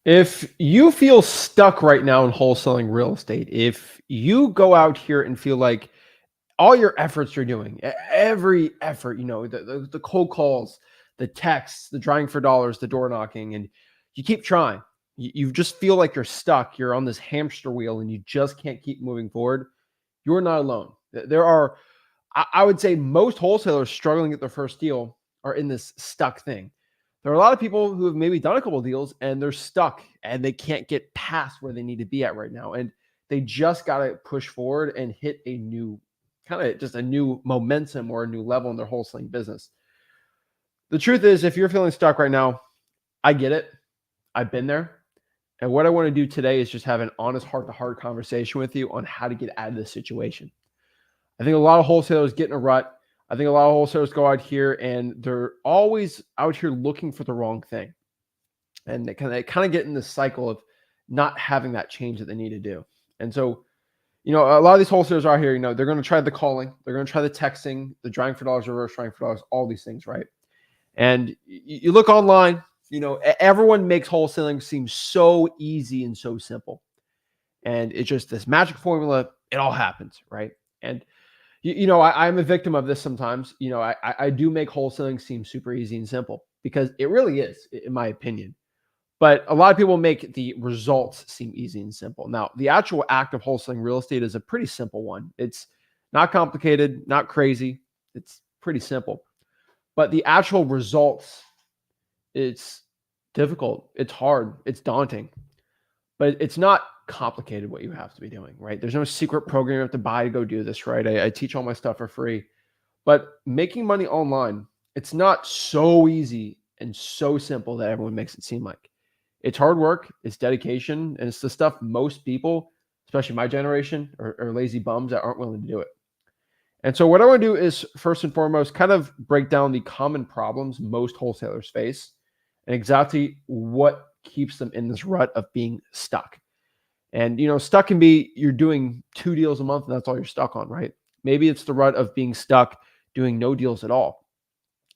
If you feel stuck right now in wholesaling real estate, if you go out here and feel like all your efforts you're doing, every effort, the cold calls, the texts, the trying for dollars, the door knocking, and you keep trying, you just feel like you're stuck, you're on this hamster wheel and you just can't keep moving forward, you're not alone. There are, I would say most wholesalers struggling at their first deal are in this stuck thing. There are a lot of people who have maybe done a couple of deals and they're stuck and they can't get past where they need to be at right now. And they just got to push forward and hit a new kind of just a new momentum or a new level in their wholesaling business. The truth is, if you're feeling stuck right now, I get it. I've been there. And what I want to do today is just have an honest heart to heart conversation with you on how to get out of this situation. I think a lot of wholesalers get in a rut. I think a lot of wholesalers go out here and they're always out here looking for the wrong thing. And they kind of get in this cycle of not having that change that they need to do. And so, a lot of these wholesalers are here, they're going to try the calling, they're going to try the texting, the drawing for dollars, reverse drawing for dollars, all these things, right? And you look online, everyone makes wholesaling seem so easy and so simple. And it's just this magic formula. It all happens, right? And I'm a victim of this sometimes. I do make wholesaling seem super easy and simple because it really is, in my opinion. But a lot of people make the results seem easy and simple. Now, the actual act of wholesaling real estate is a pretty simple one. It's not complicated, not crazy. It's pretty simple. But the actual results, it's difficult. It's hard. It's daunting. But it's not complicated what you have to be doing, right? There's no secret program you have to buy to go do this, right? I teach all my stuff for free. But making money online, it's not so easy and so simple that everyone makes it seem like. It's hard work, it's dedication, and it's the stuff most people, especially my generation, are lazy bums that aren't willing to do it. And so what I want to do is first and foremost kind of break down the common problems most wholesalers face and exactly what keeps them in this rut of being stuck. And stuck can be you're doing 2 deals a month and that's all you're stuck on, right? Maybe it's the rut of being stuck doing no deals at all.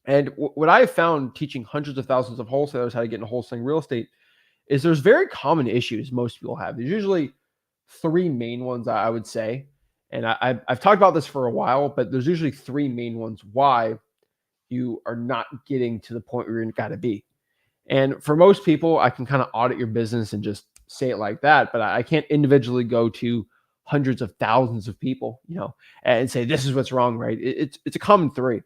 And what I have found teaching hundreds of thousands of wholesalers how to get into wholesaling real estate is there's very common issues most people have. There's usually 3 main ones I would say. And I've talked about this for a while, but there's usually 3 main ones why you are not getting to the point where you're got to be. And for most people, I can kind of audit your business and just say it like that, but I can't individually go to hundreds of thousands of people, and say, this is what's wrong, right? It's a common 3.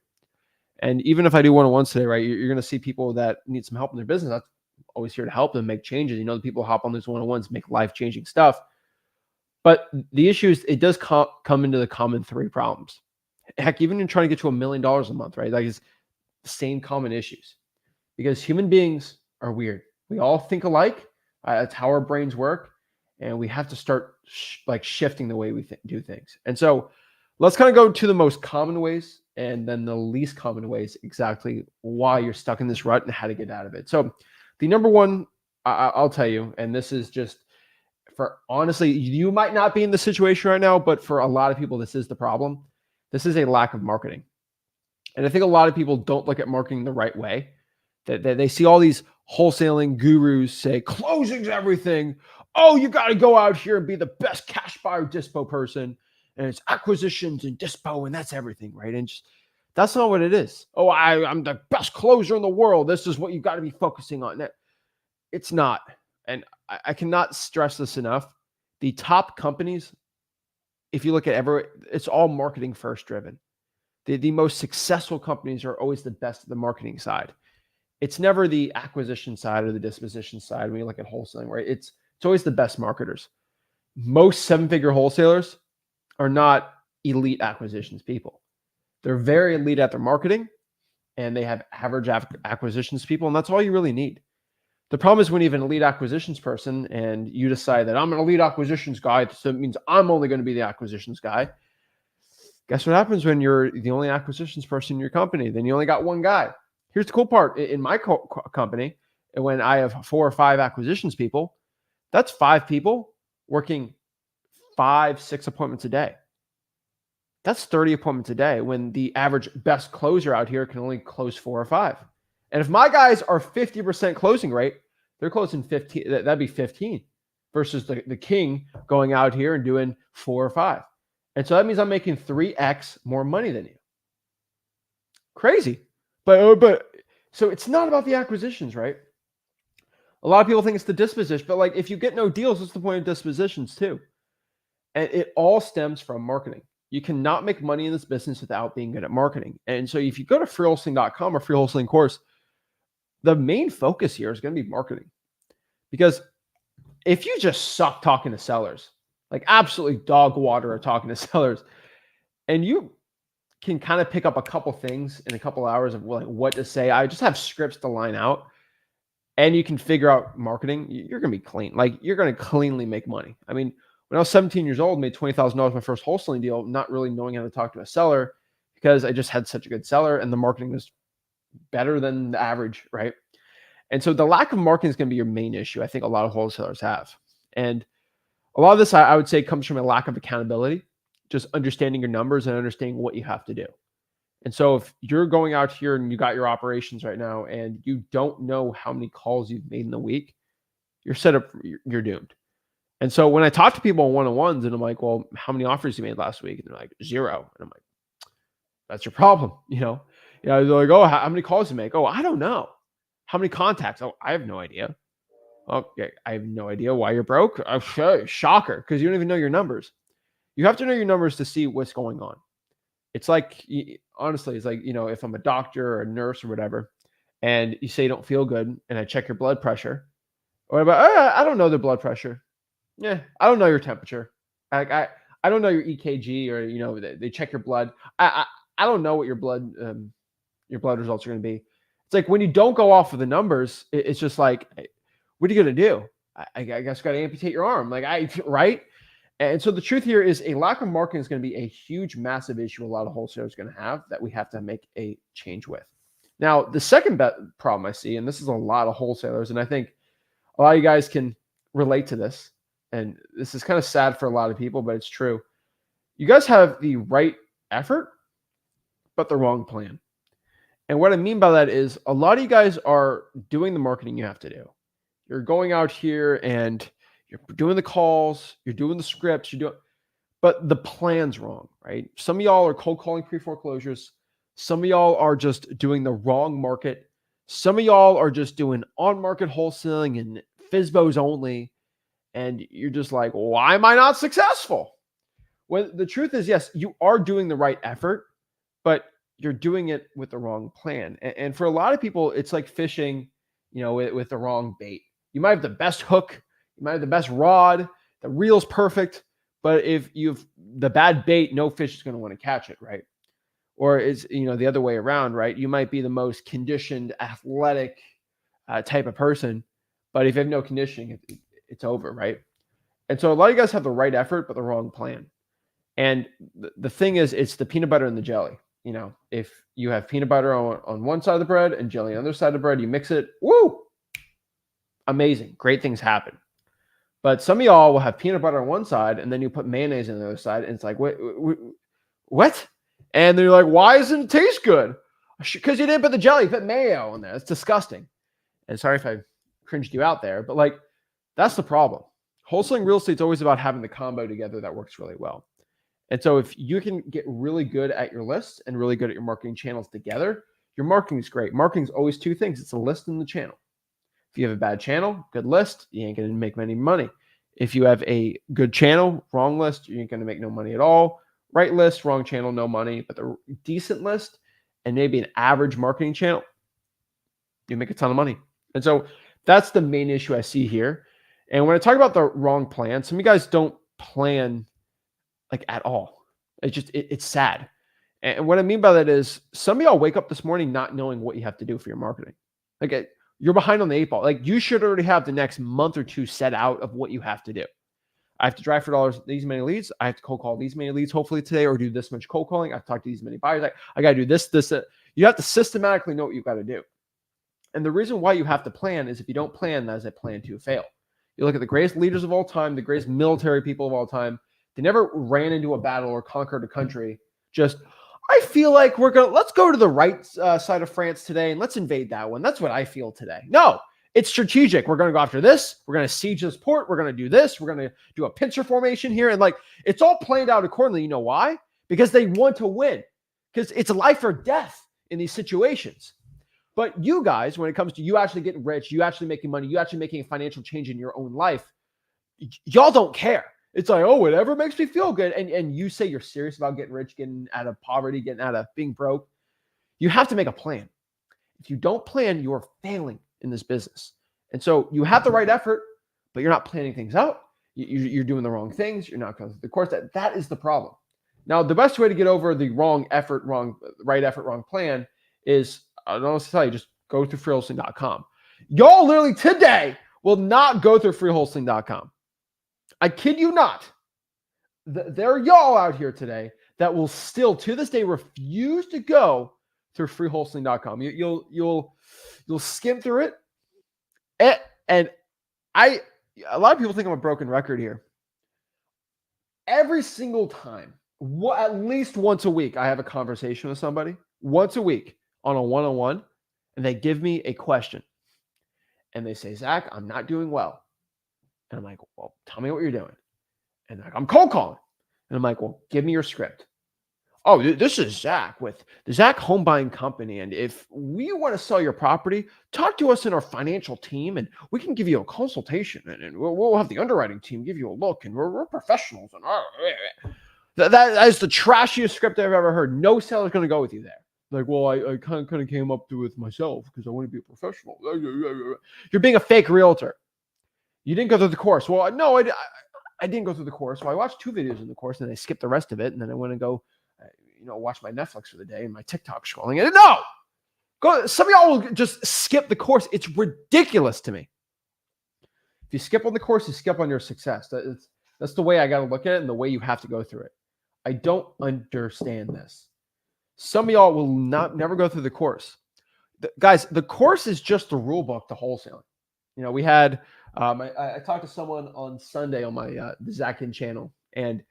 And even if I do one-on-ones today, right, you're going to see people that need some help in their business. That's always here to help them make changes. The people hop on these one-on-ones, make life-changing stuff. But the issue is it does come into the common 3 problems. Heck, even in trying to get to $1 million a month, right? Like it's the same common issues because human beings are weird. We all think alike. That's how our brains work. And we have to start shifting the way we do things. And so let's kind of go to the most common ways and then the least common ways, exactly why you're stuck in this rut and how to get out of it. So the number one, I'll tell you, and this is just for honestly, you might not be in the situation right now, but for a lot of people, this is the problem. This is a lack of marketing. And I think a lot of people don't look at marketing the right way. They see all these wholesaling gurus say, closing's everything. Oh, you got to go out here and be the best cash buyer dispo person. And it's acquisitions and dispo, and that's everything, right? And just that's not what it is. Oh, I'm the best closer in the world. This is what you got to be focusing on. It's not. And I cannot stress this enough. The top companies, if you look at it's all marketing first driven. The most successful companies are always the best at the marketing side. It's never the acquisition side or the disposition side when you look at wholesaling, right? It's always the best marketers. Most 7-figure wholesalers are not elite acquisitions people. They're very elite at their marketing and they have average acquisitions people, and that's all you really need. The problem is when you have an elite acquisitions person and you decide that I'm an elite acquisitions guy, so it means I'm only going to be the acquisitions guy. Guess what happens when you're the only acquisitions person in your company? Then you only got one guy. Here's the cool part. In my company, when I have 4 or 5 acquisitions people, that's 5 people working 5, 6 appointments a day. That's 30 appointments a day when the average best closer out here can only close 4 or 5. And if my guys are 50% closing rate, They're closing 15. That'd be 15 versus the king going out here and doing 4 or 5. And so that means I'm making 3x more money than you. Crazy. But so it's not about the acquisitions, right? A lot of people think it's the disposition, but like if you get no deals, what's the point of dispositions too? And it all stems from marketing. You cannot make money in this business without being good at marketing. And so if you go to freewholesaling.com or free wholesaling course, the main focus here is going to be marketing. Because if you just suck talking to sellers, like absolutely dog water at talking to sellers, and you can kind of pick up a couple things in a couple hours of like what to say, I just have scripts to line out, and you can figure out marketing, you're going to be clean. Like you're going to cleanly make money. I mean, when I was 17 years old, made $20,000 my first wholesaling deal, not really knowing how to talk to a seller because I just had such a good seller and the marketing was better than the average, right? And so the lack of marketing is going to be your main issue. I think a lot of wholesalers have. And a lot of this, I would say, comes from a lack of accountability, just understanding your numbers and understanding what you have to do. And so if you're going out here and you got your operations right now and you don't know how many calls you've made in the week, you're set up, you're doomed. And so when I talk to people on one-on-ones and I'm like, well, how many offers you made last week? And they're like, 0. And I'm like, that's your problem. They're like, oh, how many calls you make? Oh, I don't know. How many contacts? Oh, I have no idea. Okay, I have no idea why you're broke. Shocker, because you don't even know your numbers. You have to know your numbers to see what's going on. It's like, honestly, it's like, if I'm a doctor or a nurse or whatever, and you say you don't feel good, and I check your blood pressure, or about, I don't know the blood pressure. Yeah, I don't know your temperature. I don't know your EKG, or they check your blood. I don't know what your blood results are going to be. It's like when you don't go off of the numbers, it's just like, what are you going to do? I guess got to amputate your arm, right? And so the truth here is a lack of marketing is going to be a huge, massive issue a lot of wholesalers are going to have that we have to make a change with. Now, the second problem I see, and this is a lot of wholesalers, and I think a lot of you guys can relate to this, and this is kind of sad for a lot of people, but it's true. You guys have the right effort, but the wrong plan. And what I mean by that is a lot of you guys are doing the marketing you have to do. You're going out here and you're doing the calls, you're doing the scripts, but the plan's wrong, right? Some of y'all are cold calling pre-foreclosures. Some of y'all are just doing the wrong market. Some of y'all are just doing on-market wholesaling and FSBOs only. And you're just like, why am I not successful? Well, the truth is, yes, you are doing the right effort, but you're doing it with the wrong plan. And for a lot of people, it's like fishing, with the wrong bait. You might have the best hook, you might have the best rod, the reel's perfect, but if you've the bad bait, no fish is going to want to catch it, right? Or is the other way around, right? You might be the most conditioned, athletic type of person, but if you have no conditioning, it's over, right? And so a lot of you guys have the right effort, but the wrong plan. And the thing is, it's the peanut butter and the jelly. If you have peanut butter on one side of the bread and jelly on the other side of the bread, you mix it, woo, amazing, great things happen. But some of y'all will have peanut butter on one side and then you put mayonnaise on the other side, and it's like, what? And then you're like, why doesn't it taste good? Because you didn't put the jelly, you put mayo in there. It's disgusting. And sorry if I cringed you out there, but that's the problem. Wholesaling real estate is always about having the combo together that works really well. And so if you can get really good at your lists and really good at your marketing channels together, your marketing is great. Marketing is always two things. It's a list and the channel. If you have a bad channel, good list, you ain't going to make any money. If you have a good channel, wrong list, you ain't going to make no money at all. Right list, wrong channel, no money. But the decent list and maybe an average marketing channel, you make a ton of money. And so that's the main issue I see here. And when I talk about the wrong plan, some of you guys don't plan at all. It's sad. And what I mean by that is some of y'all wake up this morning not knowing what you have to do for your marketing. You're behind on the 8 ball. You should already have the next month or two set out of what you have to do. I have to drive for dollars these many leads. I have to cold call these many leads hopefully today, or do this much cold calling. I have to talk to these many buyers. I got to do this. You have to systematically know what you got to do. And the reason why you have to plan is if you don't plan, that is a plan to fail. You look at the greatest leaders of all time, the greatest military people of all time. They never ran into a battle or conquered a country. I feel like let's go to the right side of France today and let's invade that one. That's what I feel today. No, It's strategic. We're going to go after this. We're going to siege this port. We're going to do this. We're going to do a pincer formation here. And like, it's all planned out accordingly. You know why? Because they want to win, because it's life or death in these situations. But you guys, when it comes to you actually getting rich, you actually making money, you actually making a financial change in your own life, y'all don't care. It's like, oh, whatever makes me feel good. And you say you're serious about getting rich, getting out of poverty, getting out of being broke. You have to make a plan. If you don't plan, you are failing in this business. And so you have the right effort, but you're not planning things out. You're doing the wrong things. You're not going through the course. That is the problem. Now, the best way to get over the wrong effort, wrong plan is, I don't know what to tell you, just go through freewholesaling.com. Y'all literally today will not go through freewholesaling.com. I kid you not. There are y'all out here today that will still, to this day, refuse to go through freewholesaling.com. You'll skim through it. And a lot of people think I'm a broken record here. Every single time, at least once a week, I have a conversation with somebody, once a week on a one-on-one, and they give me a question. And they say, Zach, I'm not doing well. And I'm like, well, tell me what you're doing. And they're like, I'm cold calling. And I'm like, well, give me your script. Oh, this is Zach with the Zach Home Buying Company. And if we want to sell your property, talk to us in our financial team, and we can give you a consultation, and we'll have the underwriting team give you a look, and we're professionals. And that is the trashiest script I've ever heard. No seller's going to go with you there. Like, well, I kind of came up to it with myself because I want to be a professional. You're being a fake realtor. You didn't go through the course. Well, no, I didn't go through the course. Well, I watched 2 videos in the course, and I skipped the rest of it, and then I went and go watch my Netflix for the day and my TikTok scrolling. And no, some of y'all will just skip the course. It's ridiculous to me. If you skip on the course, you skip on your success. That's the way I got to look at it, and the way you have to go through it. I don't understand this. Some of y'all will never go through the course. Guys, the course is just the rule book to wholesaling. We had I talked to someone on Sunday on my the Zach Ginn channel, and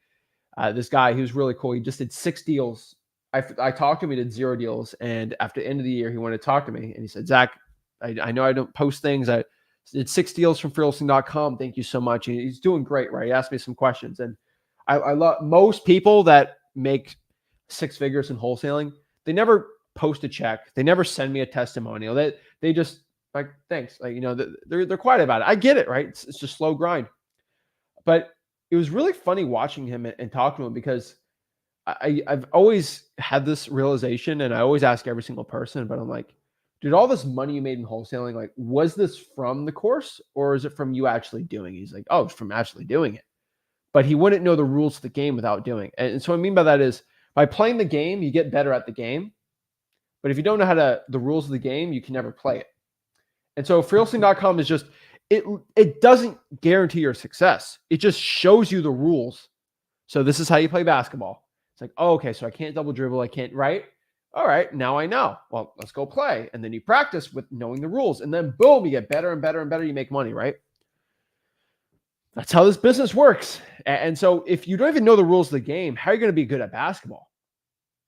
this guy, he was really cool. He just did 6 deals. I talked to him. He did 0 deals. And after the end of the year, he wanted to talk to me. And he said, Zach, I know I don't post things. I did 6 deals from freewholesaling.com. Thank you so much. And he's doing great, right? He asked me some questions. And I love most people that make 6 figures in wholesaling. They never post a check. They never send me a testimonial. They just like, thanks. Like, they're quiet about it. I get it, right? It's just slow grind. But it was really funny watching him and talking to him, because I've always had this realization, and I always ask every single person, but I'm like, dude, all this money you made in wholesaling, like, was this from the course, or is it from you actually doing it? He's like, oh, it's from actually doing it. But he wouldn't know the rules of the game without doing it. And so what I mean by that is, by playing the game, you get better at the game. But if you don't know the rules of the game, you can never play it. And so freewholesaling.com is just, it doesn't guarantee your success. It just shows you the rules. So this is how you play basketball. It's like, oh, okay, so I can't double dribble. I can't, right? All right, now I know. Well, let's go play. And then you practice with knowing the rules. And then boom, you get better and better and better. You make money, right? That's how this business works. And so if you don't even know the rules of the game, how are you going to be good at basketball?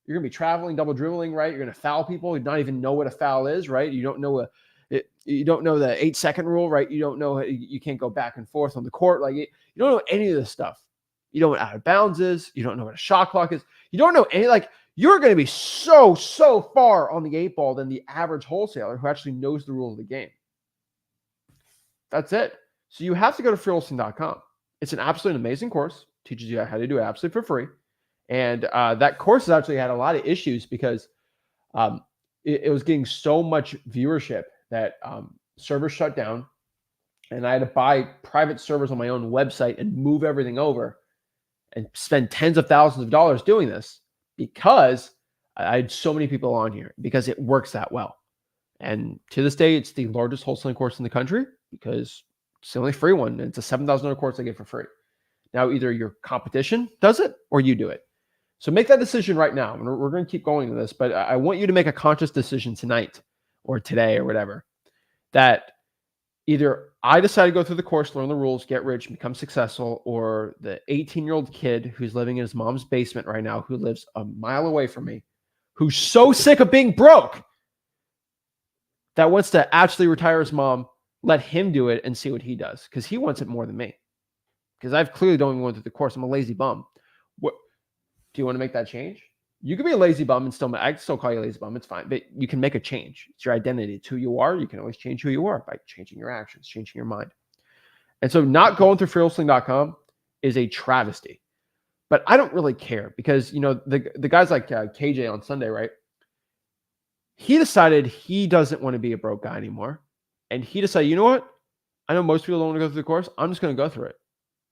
You're going to be traveling, double dribbling, right? You're going to foul people. You not even know what a foul is, right? You don't know you don't know the 8-second rule, right? You don't know, you can't go back and forth on the court. Like, you don't know any of this stuff. You don't know what out of bounds is. You don't know what a shot clock is. You don't know any, like, you're going to be so far on the 8 ball than the average wholesaler who actually knows the rules of the game. That's it. So you have to go to freewholesaling.com. It's an absolutely amazing course. Teaches you how to do it absolutely for free. And that course has actually had a lot of issues because it was getting so much viewership that servers shut down, and I had to buy private servers on my own website and move everything over and spend tens of thousands of dollars doing this because I had so many people on here, because it works that well. And to this day, it's the largest wholesaling course in the country because it's the only free one. And it's a $7,000 course I get for free. Now, either your competition does it or you do it. So make that decision right now. And we're going to keep going to this, but I want you to make a conscious decision tonight or today or whatever, that either I decide to go through the course, learn the rules, get rich, become successful, or the 18-year-old kid who's living in his mom's basement right now, who lives a mile away from me, who's so sick of being broke that wants to actually retire his mom, let him do it and see what he does, because he wants it more than me. Because I've clearly don't even went through the course. I'm a lazy bum. What do you want to make that change? You can be a lazy bum and still, I still call you a lazy bum. It's fine, but you can make a change. It's your identity. It's who you are. You can always change who you are by changing your actions, changing your mind. And so not going through wholesaling.com is a travesty. But I don't really care, because, the guys like KJ on Sunday, right? He decided he doesn't want to be a broke guy anymore. And he decided, you know what? I know most people don't want to go through the course. I'm just going to go through it.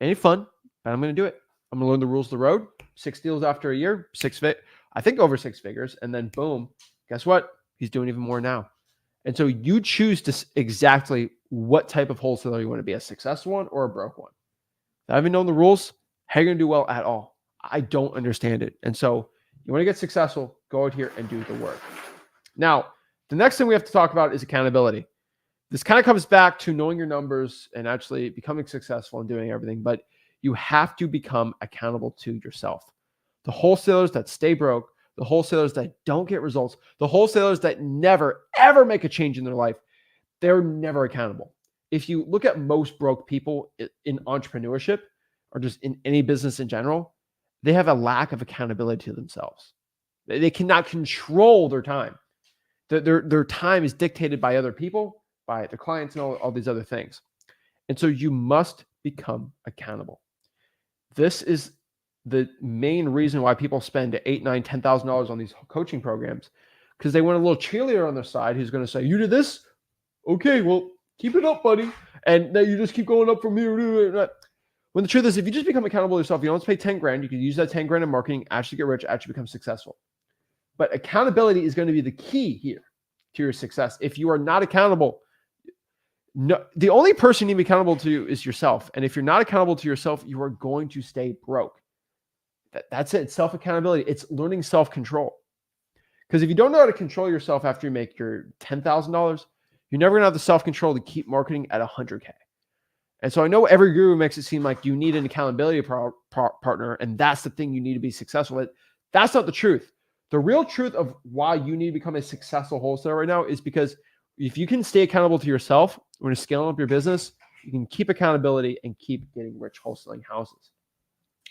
Ain't fun, but I'm going to do it. I'm going to learn the rules of the road. 6 deals after a year, I think over 6 figures. And then boom, guess what? He's doing even more now. And so you choose exactly what type of wholesaler you want to be, a successful one or a broke one. I haven't known the rules. How are you going to do well at all? I don't understand it. And so you want to get successful, go out here and do the work. Now, the next thing we have to talk about is accountability. This kind of comes back to knowing your numbers and actually becoming successful and doing everything, but you have to become accountable to yourself. The wholesalers that stay broke, the wholesalers that don't get results, the wholesalers that never, ever make a change in their life, they're never accountable. If you look at most broke people in entrepreneurship or just in any business in general, they have a lack of accountability to themselves. They cannot control their time. Their time is dictated by other people, by their clients, and all these other things. And so you must become accountable. This is the main reason why people spend $8,000, $9,000, $10,000 on these coaching programs, because they want a little cheerleader on their side who's going to say, you did this? Okay, well, keep it up, buddy. And then you just keep going up from here. When the truth is, if you just become accountable to yourself, you don't have to pay 10 grand. You can use that 10 grand in marketing, actually get rich, actually become successful. But accountability is going to be the key here to your success. If you are not accountable, the only person you need to be accountable to is yourself. And if you're not accountable to yourself, you are going to stay broke. That's it. It's self-accountability. It's learning self-control. Because if you don't know how to control yourself after you make your $10,000, you're never going to have the self-control to keep marketing at 100K. And so I know every guru makes it seem like you need an accountability partner, and that's the thing you need to be successful at. That's not the truth. The real truth of why you need to become a successful wholesaler right now is because if you can stay accountable to yourself when you're scaling up your business, you can keep accountability and keep getting rich wholesaling houses.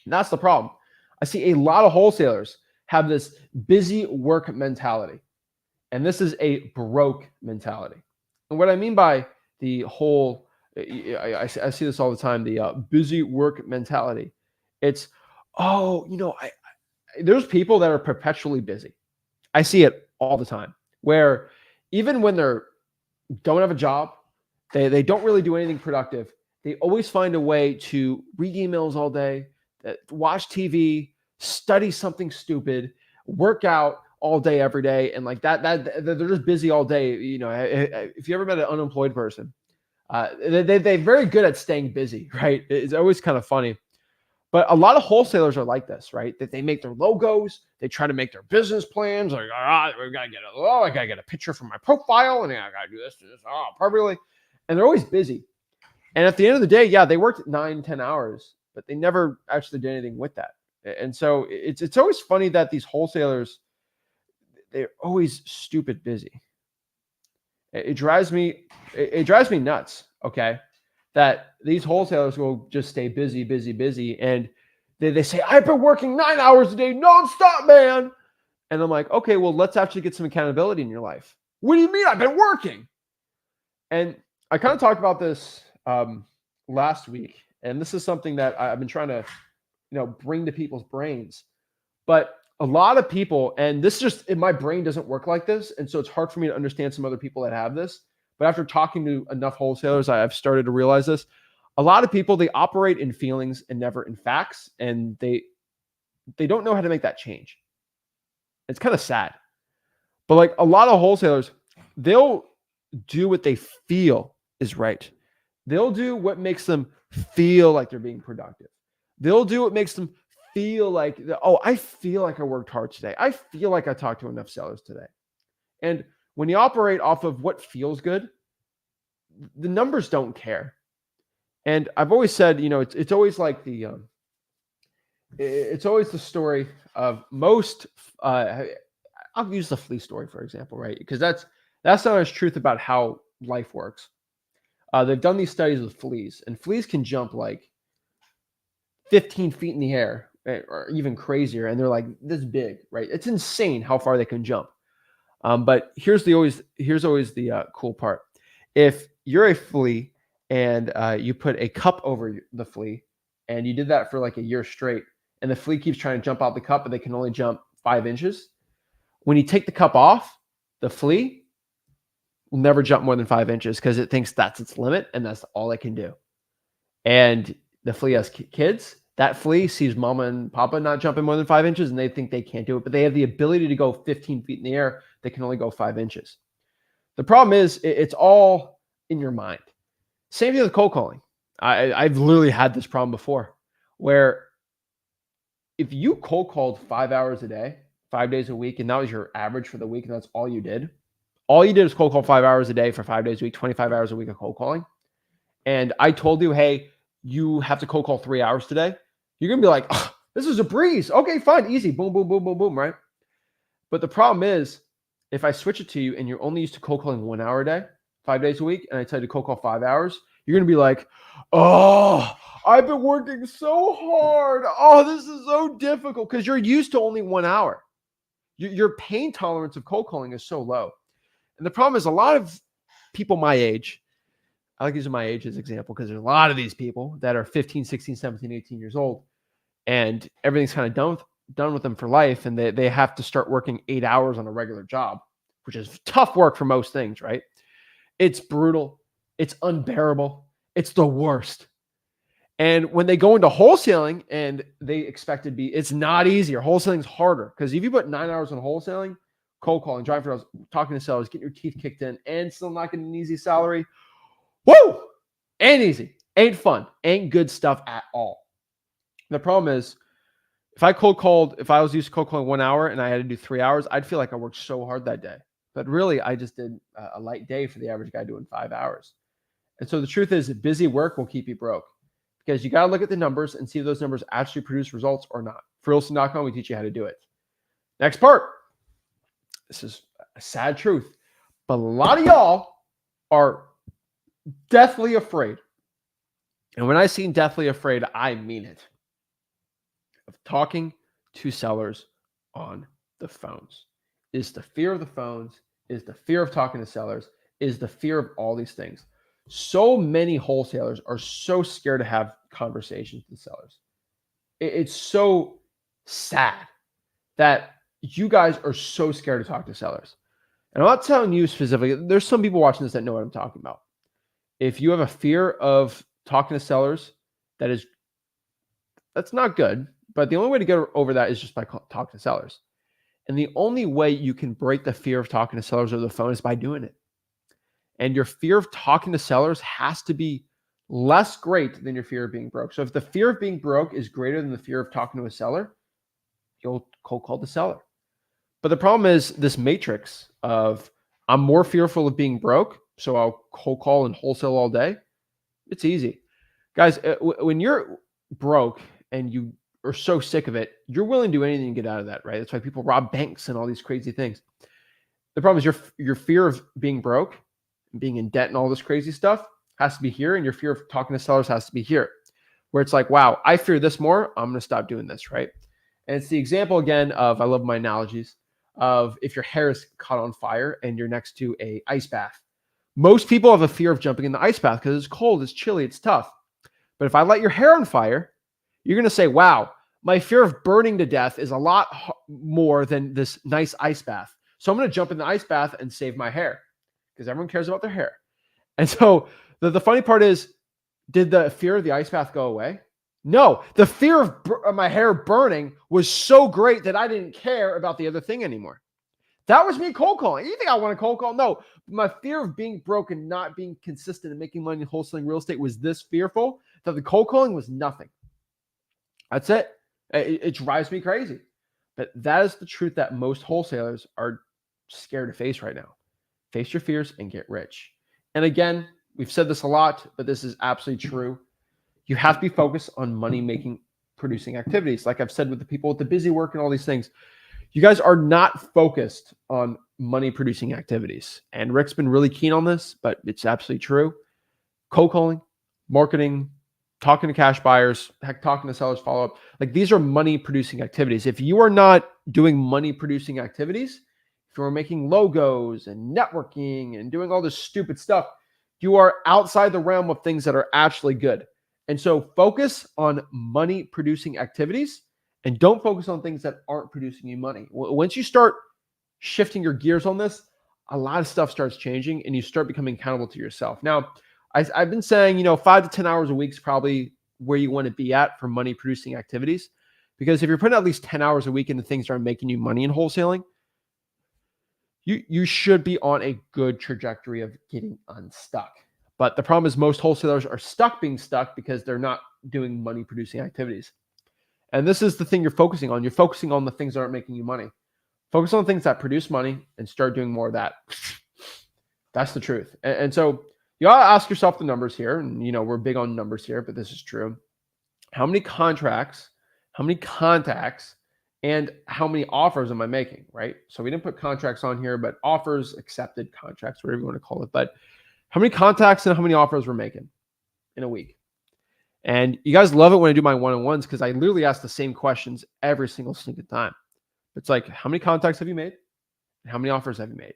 And that's the problem. I see a lot of wholesalers have this busy work mentality, and this is a broke mentality. And what I mean by the whole, I see this all the time, the busy work mentality. It's, there's people that are perpetually busy. I see it all the time, where even when they're don't have a job, they don't really do anything productive, they always find a way to read emails all day, watch TV, study something stupid, work out all day, every day. And like that they're just busy all day. If you ever met an unemployed person, they're very good at staying busy, right? It's always kind of funny. But a lot of wholesalers are like this, right? That they make their logos, they try to make their business plans. Like, we gotta I gotta get a picture from my profile, and I gotta do this, perfectly. And they're always busy. And at the end of the day, yeah, they worked 9-10 hours, but they never actually did anything with that. And so it's always funny that these wholesalers, they're always stupid busy. It drives me nuts. Okay. That these wholesalers will just stay busy. And they say, I've been working 9 hours a day, nonstop, man. And I'm like, okay, well, let's actually get some accountability in your life. What do you mean I've been working? And I kind of talked about this last week. And this is something that I've been trying to, bring to people's brains. But a lot of people, and this just, my brain doesn't work like this. And so it's hard for me to understand some other people that have this. But after talking to enough wholesalers, I've started to realize this. A lot of people, they operate in feelings and never in facts, and they don't know how to make that change. It's kind of sad. But like a lot of wholesalers, they'll do what they feel is right. They'll do what makes them feel like they're being productive. They'll do what makes them feel like, I feel like I worked hard today. I feel like I talked to enough sellers today. And when you operate off of what feels good, the numbers don't care. And I've always said, it's always like it's always the story of most, I'll use the flea story, for example, right? Because that's not as truth about how life works. They've done these studies with fleas, and fleas can jump like 15 feet in the air, or even crazier, and they're like this big, right? It's insane how far they can jump. But here's always the cool part. If you're a flea and you put a cup over the flea, and you did that for like a year straight, and the flea keeps trying to jump out the cup, but they can only jump 5 inches. When you take the cup off, the flea will never jump more than 5 inches because it thinks that's its limit and that's all it can do. And the flea has kids. That flea sees mama and papa not jumping more than 5 inches, and they think they can't do it, but they have the ability to go 15 feet in the air. They can only go 5 inches. The problem is it's all in your mind. Same thing with cold calling. I've literally had this problem before where if you cold called 5 hours a day, 5 days a week, and that was your average for the week, and that's all you did is cold call 5 hours a day for 5 days a week, 25 hours a week of cold calling. And I told you, hey, you have to cold call 3 hours today. You're going to be like, oh, this is a breeze. Okay, fine, easy. Boom, boom, boom, boom, boom, right? But the problem is, if I switch it to you and you're only used to cold calling 1 hour a day, 5 days a week, and I tell you to cold call 5 hours, you're going to be like, oh, I've been working so hard. Oh, this is so difficult because you're used to only 1 hour. Your pain tolerance of cold calling is so low. And the problem is a lot of people my age, I like using my age as an example because there's a lot of these people that are 15, 16, 17, 18 years old, and everything's kind of done with them for life, and they have to start working 8 hours on a regular job, which is tough work for most things, right? It's brutal. It's unbearable. It's the worst. And when they go into wholesaling and they expect it to be, it's not easier. Wholesaling's harder because if you put 9 hours on wholesaling, cold calling, driving for talking to sellers, getting your teeth kicked in, and still not getting an easy salary, woo! Ain't easy. Ain't fun. Ain't good stuff at all. The problem is, if I was used to cold calling 1 hour and I had to do 3 hours, I'd feel like I worked so hard that day. But really, I just did a light day for the average guy doing 5 hours. And so the truth is that busy work will keep you broke because you got to look at the numbers and see if those numbers actually produce results or not. For Wholesaling.com, we teach you how to do it. Next part. This is a sad truth, but a lot of y'all are deathly afraid. And when I say deathly afraid, I mean it. Of talking to sellers on the phones. Is the fear of the phones, is the fear of talking to sellers, is the fear of all these things. So many wholesalers are so scared to have conversations with sellers. It's so sad that you guys are so scared to talk to sellers. And I'm not telling you specifically, there's some people watching this that know what I'm talking about. If you have a fear of talking to sellers, that's not good. But the only way to get over that is just by talking to sellers. And the only way you can break the fear of talking to sellers over the phone is by doing it. And your fear of talking to sellers has to be less great than your fear of being broke. So if the fear of being broke is greater than the fear of talking to a seller, you'll cold call the seller. But the problem is this matrix of I'm more fearful of being broke, so I'll cold call and wholesale all day. It's easy. Guys, when you're broke and you are so sick of it, you're willing to do anything to get out of that, right? That's why people rob banks and all these crazy things. The problem is your fear of being broke, being in debt and all this crazy stuff has to be here, and your fear of talking to sellers has to be here, where it's like, wow, I fear this more, I'm going to stop doing this, right? And it's the example again of, I love my analogies, of if your hair is caught on fire and you're next to a ice bath. Most people have a fear of jumping in the ice bath because it's cold, it's chilly, it's tough. But if I light your hair on fire, you're going to say, wow, my fear of burning to death is a lot more than this nice ice bath. So I'm going to jump in the ice bath and save my hair because everyone cares about their hair. And so the funny part is, did the fear of the ice bath go away? No, the fear of my hair burning was so great that I didn't care about the other thing anymore. That was me cold calling. You think I want to cold call? No, my fear of being broke and not being consistent and making money in wholesaling real estate was this fearful that the cold calling was nothing. That's it. It drives me crazy. But that is the truth that most wholesalers are scared to face right now. Face your fears and get rich. And again, we've said this a lot, but this is absolutely true. You have to be focused on money-making, producing activities. Like I've said with the people with the busy work and all these things, you guys are not focused on money-producing activities. And Rick's been really keen on this, but it's absolutely true. Cold calling, marketing, talking to cash buyers, heck, talking to sellers, follow up. Like these are money producing activities. If you are not doing money producing activities, if you're making logos and networking and doing all this stupid stuff, you are outside the realm of things that are actually good. And so focus on money producing activities and don't focus on things that aren't producing you money. Once you start shifting your gears on this, a lot of stuff starts changing and you start becoming accountable to yourself. Now, I've been saying, 5 to 10 hours a week is probably where you want to be at for money producing activities. Because if you're putting at least 10 hours a week into things that are making you money in wholesaling, you should be on a good trajectory of getting unstuck. But the problem is most wholesalers are stuck being stuck because they're not doing money producing activities. And this is the thing you're focusing on. You're focusing on the things that aren't making you money. Focus on things that produce money and start doing more of that. That's the truth. And so you ought to ask yourself the numbers here. And, we're big on numbers here, but this is true. How many contracts, how many contacts, and how many offers am I making, right? So we didn't put contracts on here, but offers, accepted contracts, whatever you want to call it. But how many contacts and how many offers we're making in a week? And you guys love it when I do my one-on-ones because I literally ask the same questions every single time. It's like, how many contacts have you made? And how many offers have you made?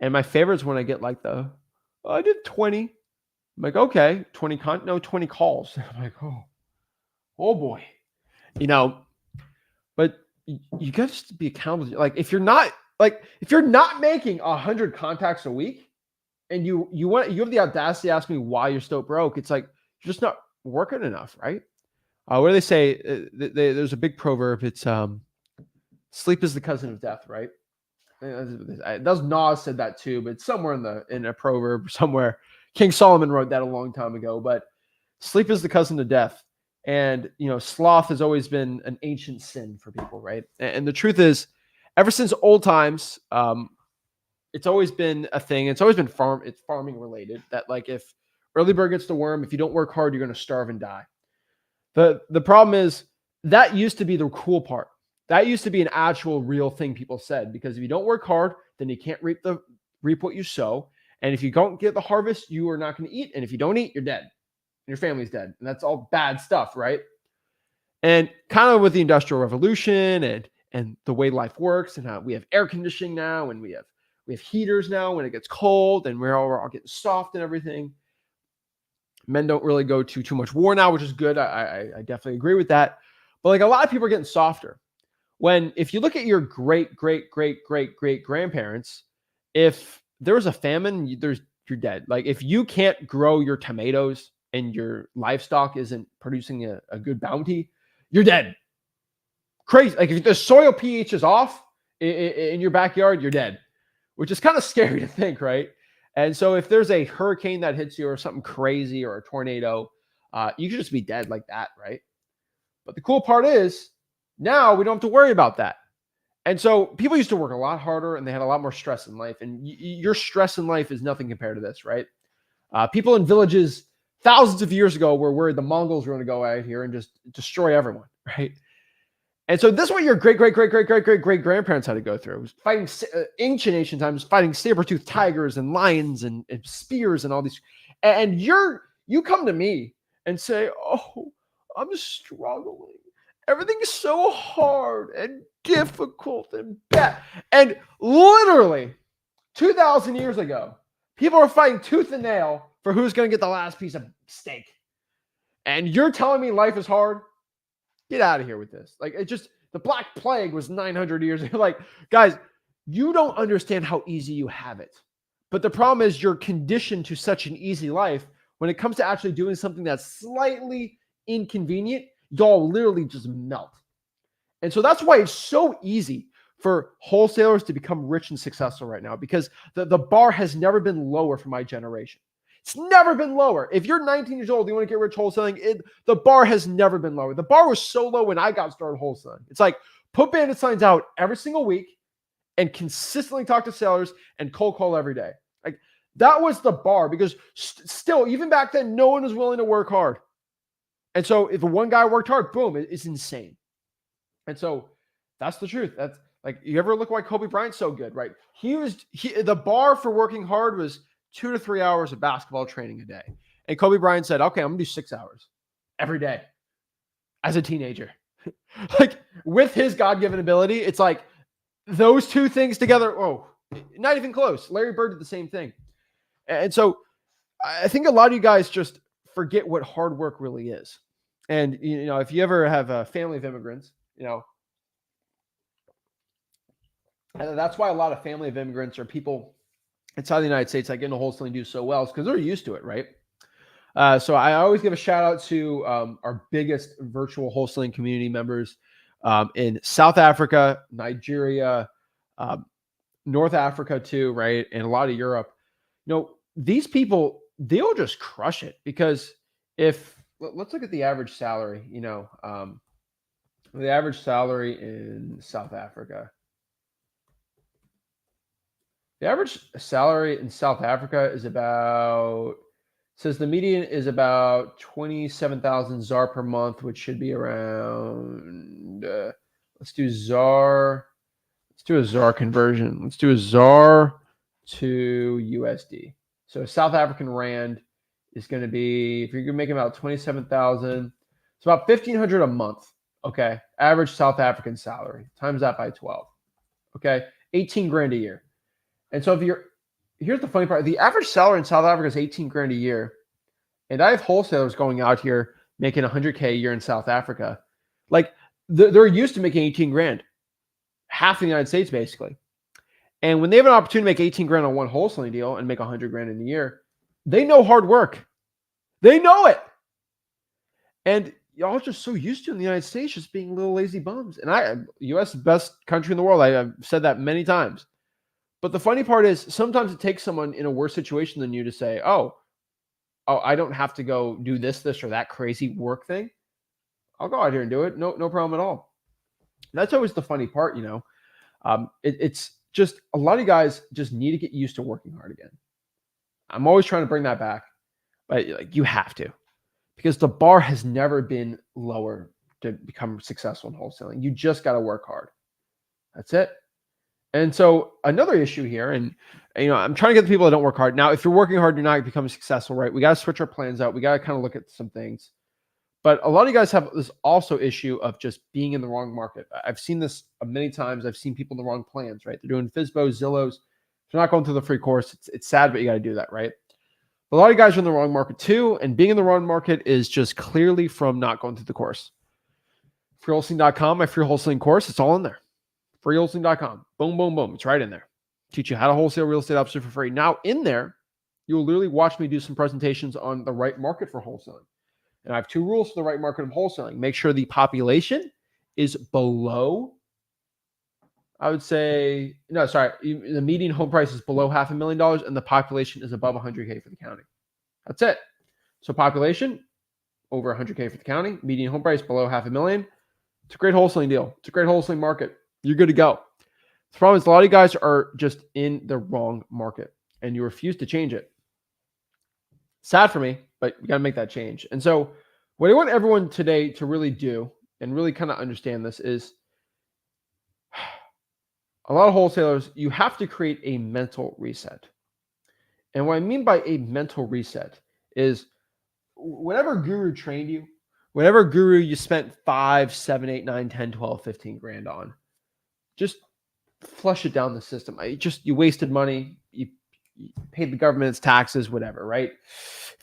And my favorite is when I get like I did 20. I'm like, okay, 20 calls. I'm like, oh boy. But you got to be accountable. Like if you're not making 100 contacts a week and you have the audacity to ask me why you're still broke, it's like you're just not working enough, right? What do they say? There's a big proverb. It's sleep is the cousin of death, right? Those Nas said that too, but it's somewhere in a proverb somewhere. King Solomon wrote that a long time ago. But sleep is the cousin of death, and sloth has always been an ancient sin for people, right? And the truth is, ever since old times, it's always been a thing. It's always been It's farming related. That like if early bird gets the worm, if you don't work hard, you're going to starve and die. The problem is that used to be the cool part. That used to be an actual real thing people said, because if you don't work hard, then you can't reap what you sow. And if you don't get the harvest, you are not going to eat. And if you don't eat, you're dead. Your family's dead. And that's all bad stuff, right? And kind of with the Industrial Revolution and the way life works and how we have air conditioning now and we have heaters now when it gets cold and we're all getting soft and everything. Men don't really go to too much war now, which is good. I definitely agree with that. But like a lot of people are getting softer. If you look at your great grandparents, if there was a famine, you're dead. Like if you can't grow your tomatoes and your livestock isn't producing a good bounty, you're dead. Crazy. Like if the soil pH is off in your backyard, you're dead, which is kind of scary to think, right? And so if there's a hurricane that hits you or something crazy or a tornado, you could just be dead like that, right? But the cool part is now we don't have to worry about that. And so people used to work a lot harder and they had a lot more stress in life. And your stress in life is nothing compared to this, right? People in villages thousands of years ago were worried the Mongols were going to go out here and just destroy everyone, right? And so this is what your great grandparents had to go through. It was fighting ancient times, fighting saber-toothed tigers and lions and spears and all these. And you come to me and say, oh, I'm struggling. Everything's so hard and difficult and bad. And literally 2,000 years ago, people are fighting tooth and nail for who's going to get the last piece of steak. And you're telling me life is hard? Get out of here with this. Like the Black Plague was 900 years ago. Like, guys, you don't understand how easy you have it. But the problem is you're conditioned to such an easy life. When it comes to actually doing something that's slightly inconvenient, y'all literally just melt. And so that's why it's so easy for wholesalers to become rich and successful right now, because the bar has never been lower for my generation. It's never been lower. If you're 19 years old, you want to get rich wholesaling, the bar has never been lower. The bar was so low when I got started wholesaling. It's like put bandit signs out every single week and consistently talk to sellers and cold call every day. Like that was the bar, because still, even back then, no one was willing to work hard. And so if one guy worked hard, boom, it's insane. And so that's the truth. That's like, you ever look why Kobe Bryant's so good, right? The bar for working hard was 2 to 3 hours of basketball training a day. And Kobe Bryant said, okay, I'm going to do 6 hours every day as a teenager. Like with his God-given ability, it's like those two things together. Oh, not even close. Larry Bird did the same thing. And so I think a lot of you guys just forget what hard work really is. And, if you ever have a family of immigrants, and that's why a lot of family of immigrants or people inside the United States that get into wholesaling do so well, is because they're used to it, right? So I always give a shout out to our biggest virtual wholesaling community members in South Africa, Nigeria, North Africa too, right? And a lot of Europe. These people, they'll just crush it because let's look at the average salary, the average salary in South Africa. The average salary in South Africa is says the median is about 27,000 ZAR per month, which should be around, let's do a ZAR conversion. Let's do a ZAR to USD. So South African Rand is going to be, if you're making about 27,000, it's about 1,500 a month. Okay. Average South African salary, times that by 12. Okay. 18 grand a year. And so here's the funny part. The average salary in South Africa is 18 grand a year. And I have wholesalers going out here making 100K a year in South Africa. Like they're used to making 18 grand, half in the United States, basically. And when they have an opportunity to make 18 grand on one wholesaling deal and make 100 grand in a year, they know hard work. They know it. And y'all are just so used to in the United States just being little lazy bums. And U.S. is the best country in the world. I've said that many times. But the funny part is sometimes it takes someone in a worse situation than you to say, oh, I don't have to go do this or that crazy work thing. I'll go out here and do it. No problem at all. And that's always the funny part, it's just a lot of guys just need to get used to working hard again. I'm always trying to bring that back, but you have to, because the bar has never been lower to become successful in wholesaling. You just got to work hard. That's it. And so another issue here, and I'm trying to get the people that don't work hard. Now, if you're working hard, you're not becoming successful, right? We got to switch our plans out. We got to kind of look at some things. But a lot of you guys have this also issue of just being in the wrong market. I've seen this many times. I've seen people in the wrong plans, right? They're doing FSBOs, Zillows. They're not going through the free course. It's sad, but you got to do that, right? A lot of guys are in the wrong market too. And being in the wrong market is just clearly from not going through the course. Freewholesaling.com, my free wholesaling course, it's all in there. Freewholesaling.com. Boom, boom, boom. It's right in there. Teach you how to wholesale real estate absolutely for free. Now in there, you'll literally watch me do some presentations on the right market for wholesaling. And I have 2 rules for the right market of wholesaling. Make sure the population is below, the median home price is below $500,000 and the population is above 100K for the county. That's it. So population over 100K for the county, median home price below $500,000. It's a great wholesaling deal. It's a great wholesaling market. You're good to go. The problem is a lot of you guys are just in the wrong market and you refuse to change it. Sad for me, but you got to make that change. And so what I want everyone today to really do and really kind of understand this is a lot of wholesalers, you have to create a mental reset. And what I mean by a mental reset is whatever guru trained you, whatever guru you spent 5, 7, 8, 9, 10, 12, 15 grand on, just flush it down the system. You wasted money. You paid the government its taxes, whatever, right?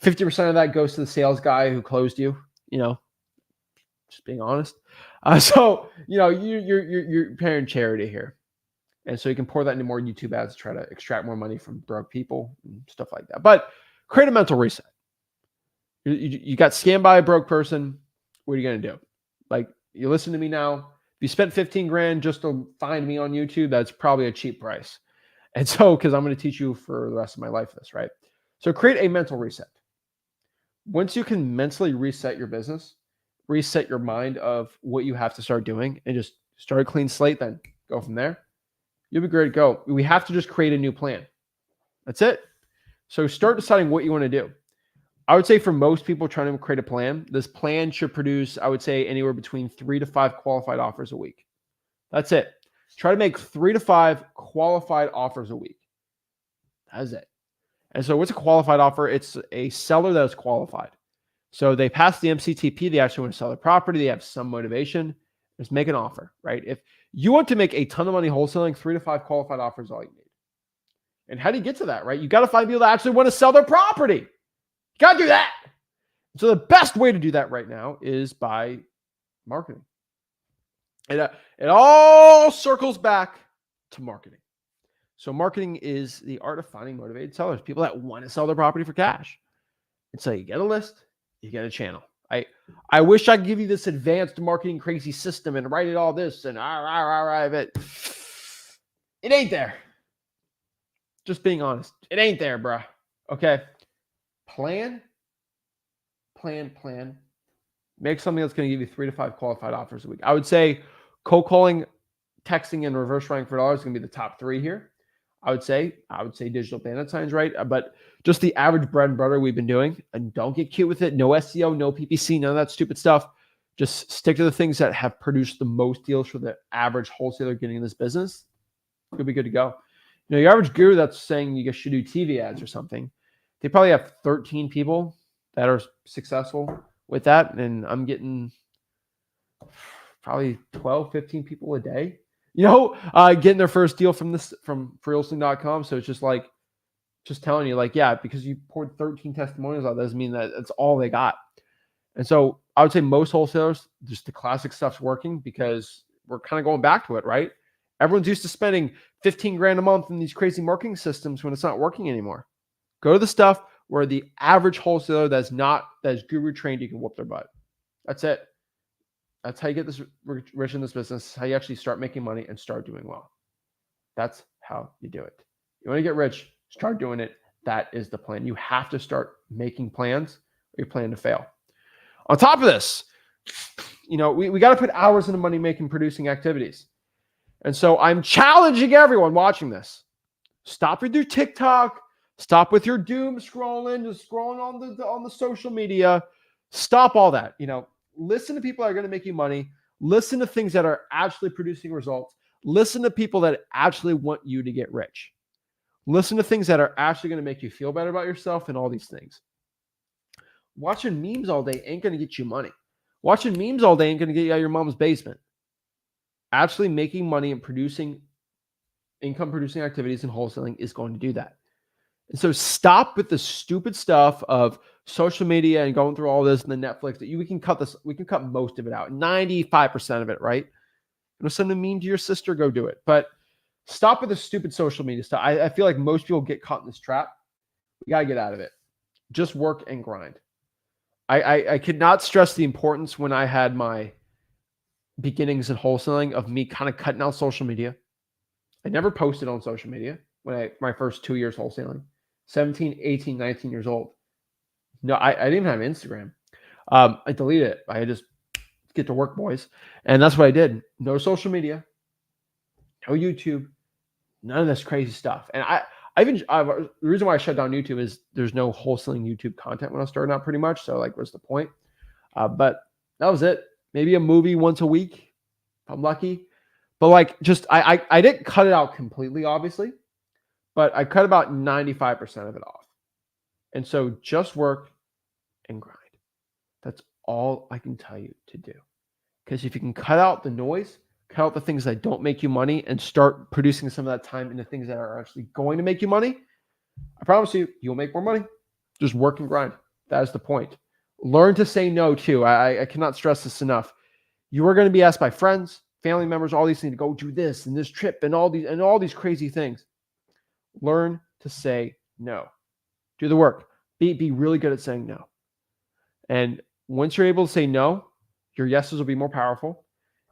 50% of that goes to the sales guy who closed you, just being honest. You're paying charity here. And so you can pour that into more YouTube ads to try to extract more money from broke people and stuff like that. But create a mental reset. You got scammed by a broke person. What are you going to do? Like, you listen to me now. If you spent 15 grand just to find me on YouTube, that's probably a cheap price. And so, because I'm going to teach you for the rest of my life this, right? So create a mental reset. Once you can mentally reset your business, reset your mind of what you have to start doing and just start a clean slate, then go from there. You'll be great to go. We have to just create a new plan. That's it. So start deciding what you want to do. I would say for most people trying to create a plan, this plan should produce, I would say, anywhere between 3 to 5 qualified offers a week. That's it. Try to make 3 to 5 qualified offers a week. That's it. And so what's a qualified offer? It's a seller that is qualified. So they pass the MCTP, they actually want to sell their property, they have some motivation. Just make an offer, right? If you want to make a ton of money wholesaling, 3 to 5 qualified offers is all you need. And how do you get to that, right? You got to find people that actually want to sell their property. You got to do that. So the best way to do that right now is by marketing. And it all circles back to marketing. So marketing is the art of finding motivated sellers, people that want to sell their property for cash. And so you get a list, you get a channel. I wish I could give you this advanced marketing crazy system and write it all this and but it ain't there. Just being honest, it ain't there, bro. Okay. Plan. Make something that's going to give you 3 to 5 qualified offers a week. I would say cold calling, texting, and reverse writing for dollars is going to be the top 3 here. I would say digital bandit signs, right? But just the average bread and butter we've been doing, and don't get cute with it. No SEO, no PPC, none of that stupid stuff. Just stick to the things that have produced the most deals for the average wholesaler getting in this business. You'll be good to go. You know, your average guru that's saying you should do TV ads or something, they probably have 13 people that are successful with that. And I'm getting probably 12, 15 people a day, getting their first deal from Wholesaling.com. So it's just telling you, yeah, because you poured 13 testimonials out, doesn't mean that that's all they got. And so I would say most wholesalers, just the classic stuff's working because we're kind of going back to it, right? Everyone's used to spending 15 grand a month in these crazy marketing systems when it's not working anymore. Go to the stuff where the average wholesaler that's guru trained, you can whoop their butt. That's it. That's how you get this rich in this business, how you actually start making money and start doing well. That's how you do it. You want to get rich, start doing it. That is the plan. You have to start making plans or you plan to fail. On top of this, we got to put hours into money-making, producing activities. And so I'm challenging everyone watching this. Stop with your TikTok. Stop with your doom scrolling, just scrolling on the social media. Stop all that. Listen to people that are going to make you money. Listen to things that are actually producing results. Listen to people that actually want you to get rich. Listen to things that are actually going to make you feel better about yourself and all these things. Watching memes all day ain't going to get you money. Watching memes all day ain't going to get you out of your mom's basement. Actually making money and producing income-producing activities in wholesaling is going to do that. And so stop with the stupid stuff of social media and going through all this and the Netflix. We can cut most of it out, 95% of it, right? Send a meme to your sister, go do it. But stop with the stupid social media stuff. I feel like most people get caught in this trap. We got to get out of it. Just work and grind. I could not stress the importance when I had my beginnings in wholesaling of me kind of cutting out social media. I never posted on social media my first 2 years wholesaling. 17, 18, 19 years old. No, I didn't even have Instagram. I deleted it. I just get to work, boys. And that's what I did. No social media, no YouTube, none of this crazy stuff. And the reason why I shut down YouTube is there's no wholesaling YouTube content when I was starting out pretty much. So what's the point? But that was it. Maybe a movie once a week, if I'm lucky. But I didn't cut it out completely, obviously. But I cut about 95% of it off. And so just work and grind. That's all I can tell you to do. Because if you can cut out the noise, cut out the things that don't make you money, and start producing some of that time into things that are actually going to make you money, I promise you'll make more money. Just work and grind. That is the point. Learn to say no too. I cannot stress this enough. You are going to be asked by friends, family members, all these things to go do this and this trip and all these crazy things. Learn to say no. Do the work. Be really good at saying no. And once you're able to say no, your yeses will be more powerful.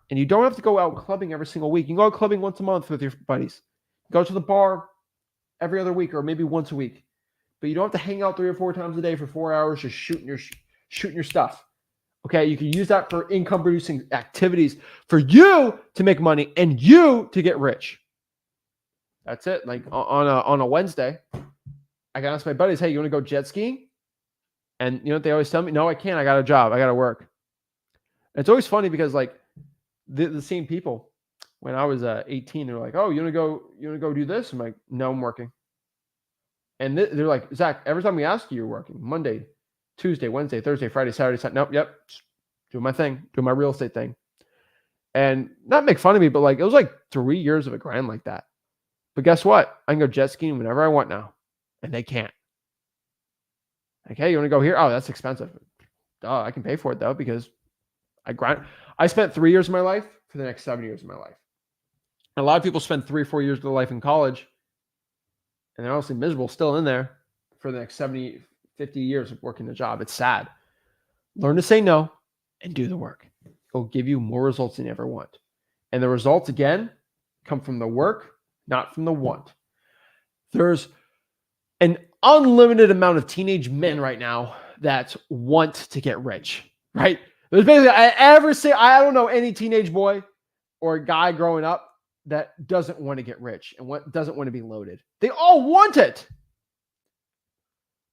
And you don't have to go out clubbing every single week. You can go out clubbing once a month with your buddies. Go to the bar every other week or maybe once a week. But you don't have to hang out 3 or 4 times a day for 4 hours just shooting your stuff. Okay, you can use that for income-producing activities for you to make money and you to get rich. That's it. On a Wednesday, I can ask my buddies, hey, you want to go jet skiing? And you know what they always tell me? No, I can't. I got a job. I got to work. And it's always funny because the same people, when I was 18, they're like, oh, you want to go do this? I'm like, no, I'm working. And they're like, Zach, every time we ask you, you're working Monday, Tuesday, Wednesday, Thursday, Friday, Saturday, Sunday. Nope, yep. Doing my thing, doing my real estate thing. And not make fun of me, but like it was like 3 years of a grind like that. But guess what? I can go jet skiing whenever I want now. And they can't. Like, hey, you want to go here? Oh, that's expensive. Duh, I can pay for it though, because I grind. I spent 3 years of my life for the next 7 years of my life. And a lot of people spend 3 or 4 years of their life in college, and they're honestly miserable still in there for the next 70, 50 years of working a job. It's sad. Learn to say no and do the work. It'll give you more results than you ever want. And the results, again, come from the work, not from the want. There's an unlimited amount of teenage men right now that want to get rich, right? There's basically I don't know any teenage boy or guy growing up that doesn't want to get rich and doesn't want to be loaded. They all want it.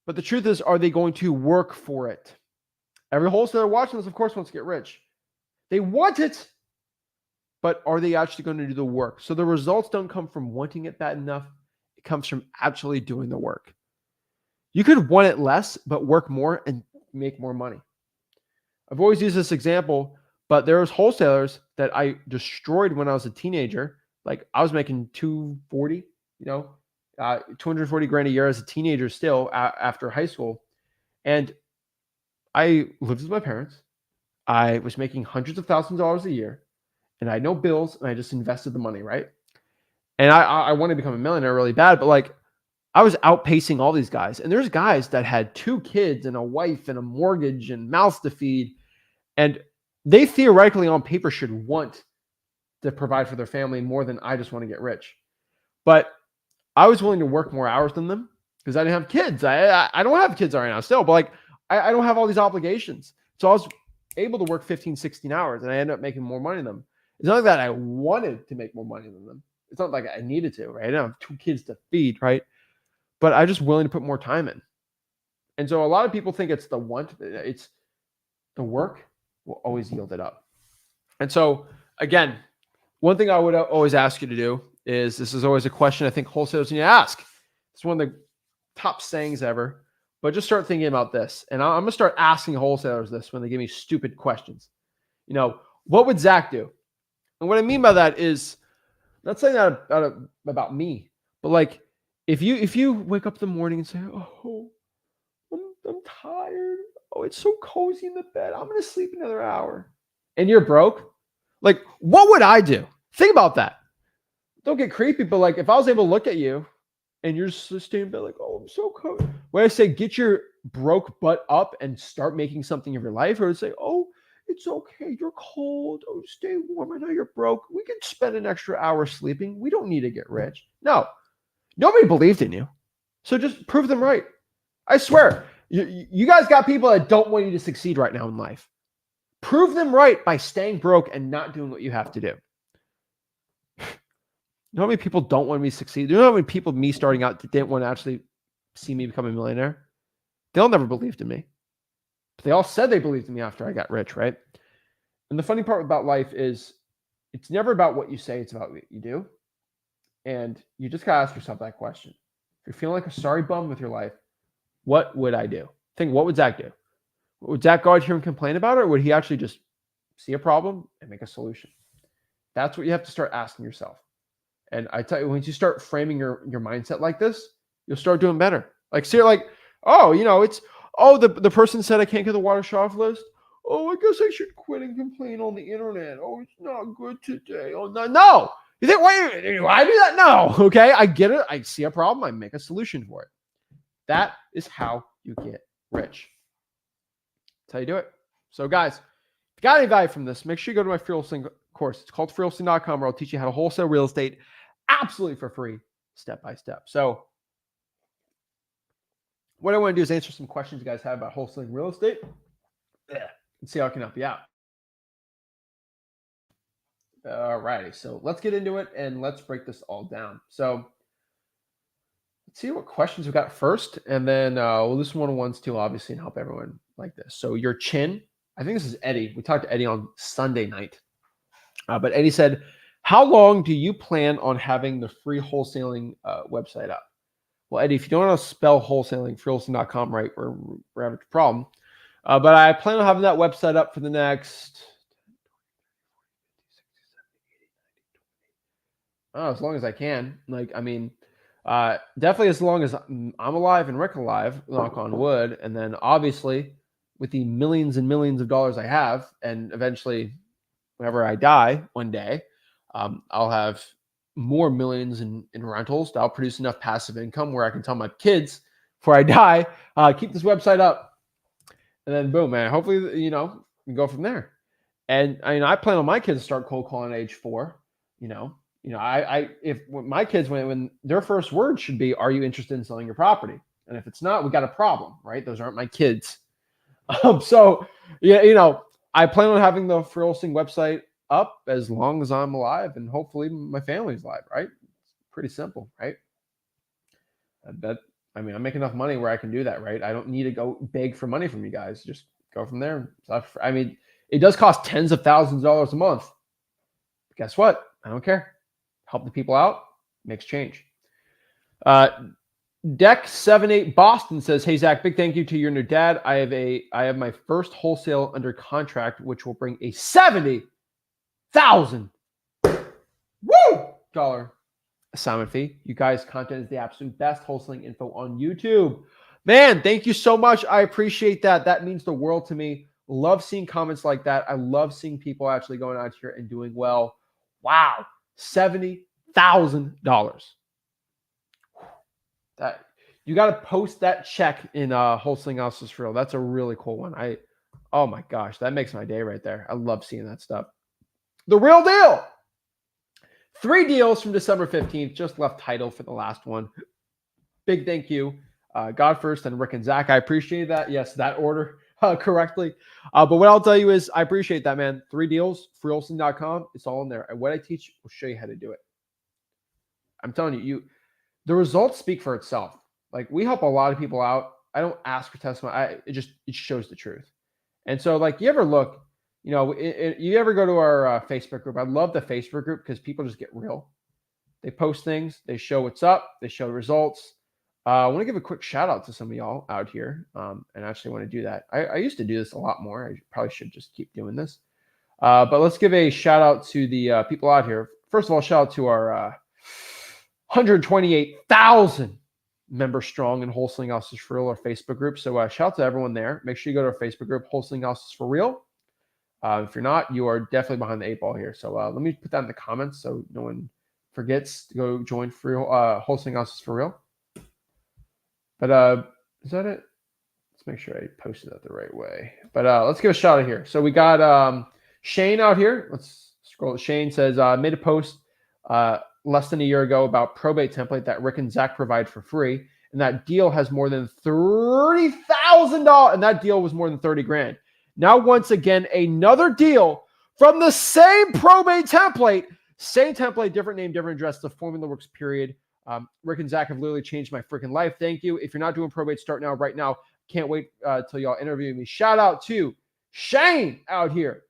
But the truth is, are they going to work for it? Every wholesaler watching this, of course, wants to get rich. They want it, but are they actually going to do the work? So the results don't come from wanting it bad enough. It comes from actually doing the work. You could want it less, but work more and make more money. I've always used this example, but there was wholesalers that I destroyed when I was a teenager. Like I was making 240, 240 grand a year as a teenager still after high school. And I lived with my parents. I was making hundreds of thousands of dollars a year, and I had no bills, and I just invested the money, right? And I want to become a millionaire really bad, but like I was outpacing all these guys. And there's guys that had 2 kids and a wife and a mortgage and mouths to feed. And they theoretically on paper should want to provide for their family more than I just want to get rich. But I was willing to work more hours than them because I didn't have kids. I don't have kids right now still, but like I don't have all these obligations. So I was able to work 15, 16 hours and I ended up making more money than them. It's not like that I wanted to make more money than them. It's not like I needed to, right? I don't have 2 kids to feed, right? But I'm just willing to put more time in. And so a lot of people think it's the want, it's the work will always yield it up. And so again, one thing I would always ask you to do is, this is always a question I think wholesalers need to ask. It's one of the top sayings ever, but just start thinking about this. And I'm going to start asking wholesalers this when they give me stupid questions. What would Zach do? And what I mean by that is not saying that about me, but like, if you wake up in the morning and say, oh, I'm tired. Oh, it's so cozy in the bed. I'm going to sleep another hour. And you're broke. Like, what would I do? Think about that. Don't get creepy, but like, if I was able to look at you and you're just staying in bed like, oh, I'm so cozy. When I say get your broke butt up and start making something of your life, or say, oh, it's okay. You're cold. Oh, stay warm. I know you're broke. We can spend an extra hour sleeping. We don't need to get rich. No. Nobody believed in you. So just prove them right. I swear, you guys got people that don't want you to succeed right now in life. Prove them right by staying broke and not doing what you have to do. You know how many people don't want me to succeed? You know how many people, me starting out, didn't want to actually see me become a millionaire? They'll never believed in me. But they all said they believed in me after I got rich, right? And the funny part about life is it's never about what you say, it's about what you do. And you just got to ask yourself that question. If you're feeling like a sorry bum with your life, what would I do? Think, what would Zach do? Would Zach go out here and complain about it, or would he actually just see a problem and make a solution? That's what you have to start asking yourself. And I tell you, once you start framing your mindset like this, you'll start doing better. Like, so you're like, the person said I can't get the water shut off list. Oh, I guess I should quit and complain on the internet. Oh, it's not good today. Oh, no. You think, wait, why do that? No. Okay, I get it. I see a problem. I make a solution for it. That is how you get rich. That's how you do it. So guys, if you got any value from this, make sure you go to my free wholesaling course. It's called freewholesaling.com, where I'll teach you how to wholesale real estate absolutely for free, step by step. So what I want to do is answer some questions you guys have about wholesaling real estate and see how I can help you out. All righty, so let's get into it and let's break this all down. So let's see what questions we got first, and then we'll do some one-on-ones too, obviously, and help everyone like this. So your chin, I think this is Eddie. We talked to Eddie on Sunday night, but Eddie said, how long do you plan on having the free wholesaling website up? Well, Eddie, if you don't know how to spell wholesaling, freeholsing.com, right, we're having a problem. But I plan on having that website up for the next, as long as I can. Like, I mean, definitely as long as I'm alive and Rick alive, knock on wood. And then obviously with the millions and millions of dollars I have, and eventually whenever I die one day, I'll have more millions in rentals. That'll produce enough passive income where I can tell my kids before I die, keep this website up. And then boom, man, hopefully, we can go from there. And I mean, I plan on my kids to start cold calling at age 4. If when my kids, when their first word should be, "Are you interested in selling your property?" And if it's not, we got a problem, right? Those aren't my kids. So yeah, I plan on having the Free Hosting website up as long as I'm alive, and hopefully my family's alive, right? It's pretty simple, right? I mean, I make enough money where I can do that, right? I don't need to go beg for money from you guys. Just go from there. I mean, it does cost tens of thousands of dollars a month. But guess what? I don't care. Help the people out, makes change. Deck78 Boston says, "Hey Zach, big thank you to your new dad. I have my first wholesale under contract, which will bring a $70,000 assignment fee. You guys' content is the absolute best wholesaling info on YouTube." Man, thank you so much. I appreciate that. That means the world to me. Love seeing comments like that. I love seeing people actually going out here and doing well. Wow, $70,000. That you got to post that check in Wholesaling Houses for Real. That's a really cool one. Oh my gosh, that makes my day right there. I love seeing that stuff. The real deal. 3 deals from December 15th. Just left title for the last one. Big thank you. God first and Rick and Zach. I appreciate that. Yes, that order correctly. But what I'll tell you is I appreciate that, man. 3 deals, freeholsing.com. It's all in there. And what I teach will show you how to do it. I'm telling you, the results speak for itself. Like, we help a lot of people out. I don't ask for testimony. It shows the truth. And so, like, you ever look, you ever go to our Facebook group? I love the Facebook group because people just get real. They post things. They show what's up. They show results. I want to give a quick shout out to some of y'all out here, and actually want to do that. I used to do this a lot more. I probably should just keep doing this. But let's give a shout out to the people out here. First of all, shout out to our 128,000 member strong in Wholesaling Houses for Real, our Facebook group. So shout out to everyone there. Make sure you go to our Facebook group, Wholesaling Houses for Real. If you're not, you are definitely behind the 8 ball here. So let me put that in the comments so no one forgets to go join Wholesaling Houses for Real. But is that it? Let's make sure I posted that the right way. But let's give a shout out here. So we got Shane out here. Let's scroll. Shane says, made a post less than a year ago about probate template that Rick and Zach provide for free. And that deal has more than $30,000. And that deal was more than 30 grand. Now, once again, another deal from the same probate template. Same template, different name, different address. The formula works, period. Rick and Zach have literally changed my freaking life. Thank you. If you're not doing probate, start now, right now. Can't wait till y'all interview me. Shout out to Shane out here.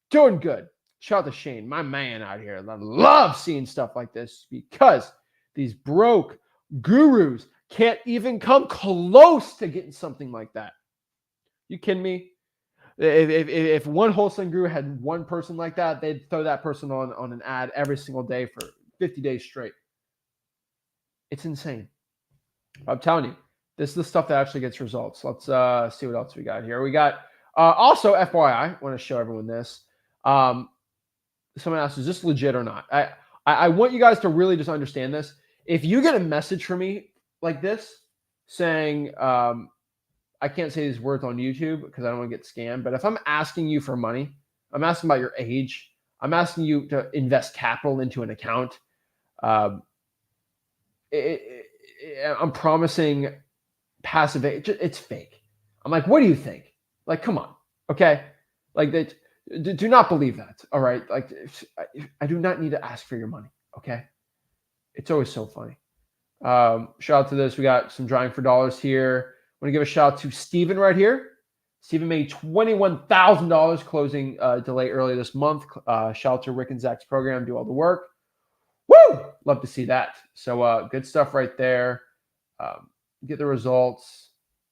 Doing good. Shout out to Shane, my man out here. I love seeing stuff like this because these broke gurus can't even come close to getting something like that. You kidding me? If one wholesaling guru had one person like that, they'd throw that person on an ad every single day for 50 days straight. It's insane. I'm telling you, this is the stuff that actually gets results. Let's see what else we got here. We got also, FYI, I want to show everyone this. Someone asked, is this legit or not? I want you guys to really just understand this. If you get a message from me like this saying, I can't say these words on YouTube because I don't want to get scammed, but if I'm asking you for money, I'm asking about your age, I'm asking you to invest capital into an account, I'm promising passive, it's fake. I'm like, what do you think? Like, come on. Okay. Like that. Do not believe that. All right. Like, I do not need to ask for your money. Okay. It's always so funny. Shout out to this. We got some drawing for dollars here. I want to give a shout out to Steven right here. Steven made $21,000 closing delay early this month. Shout out to Rick and Zach's program. Do all the work. Woo! Love to see that. So good stuff right there. get the results,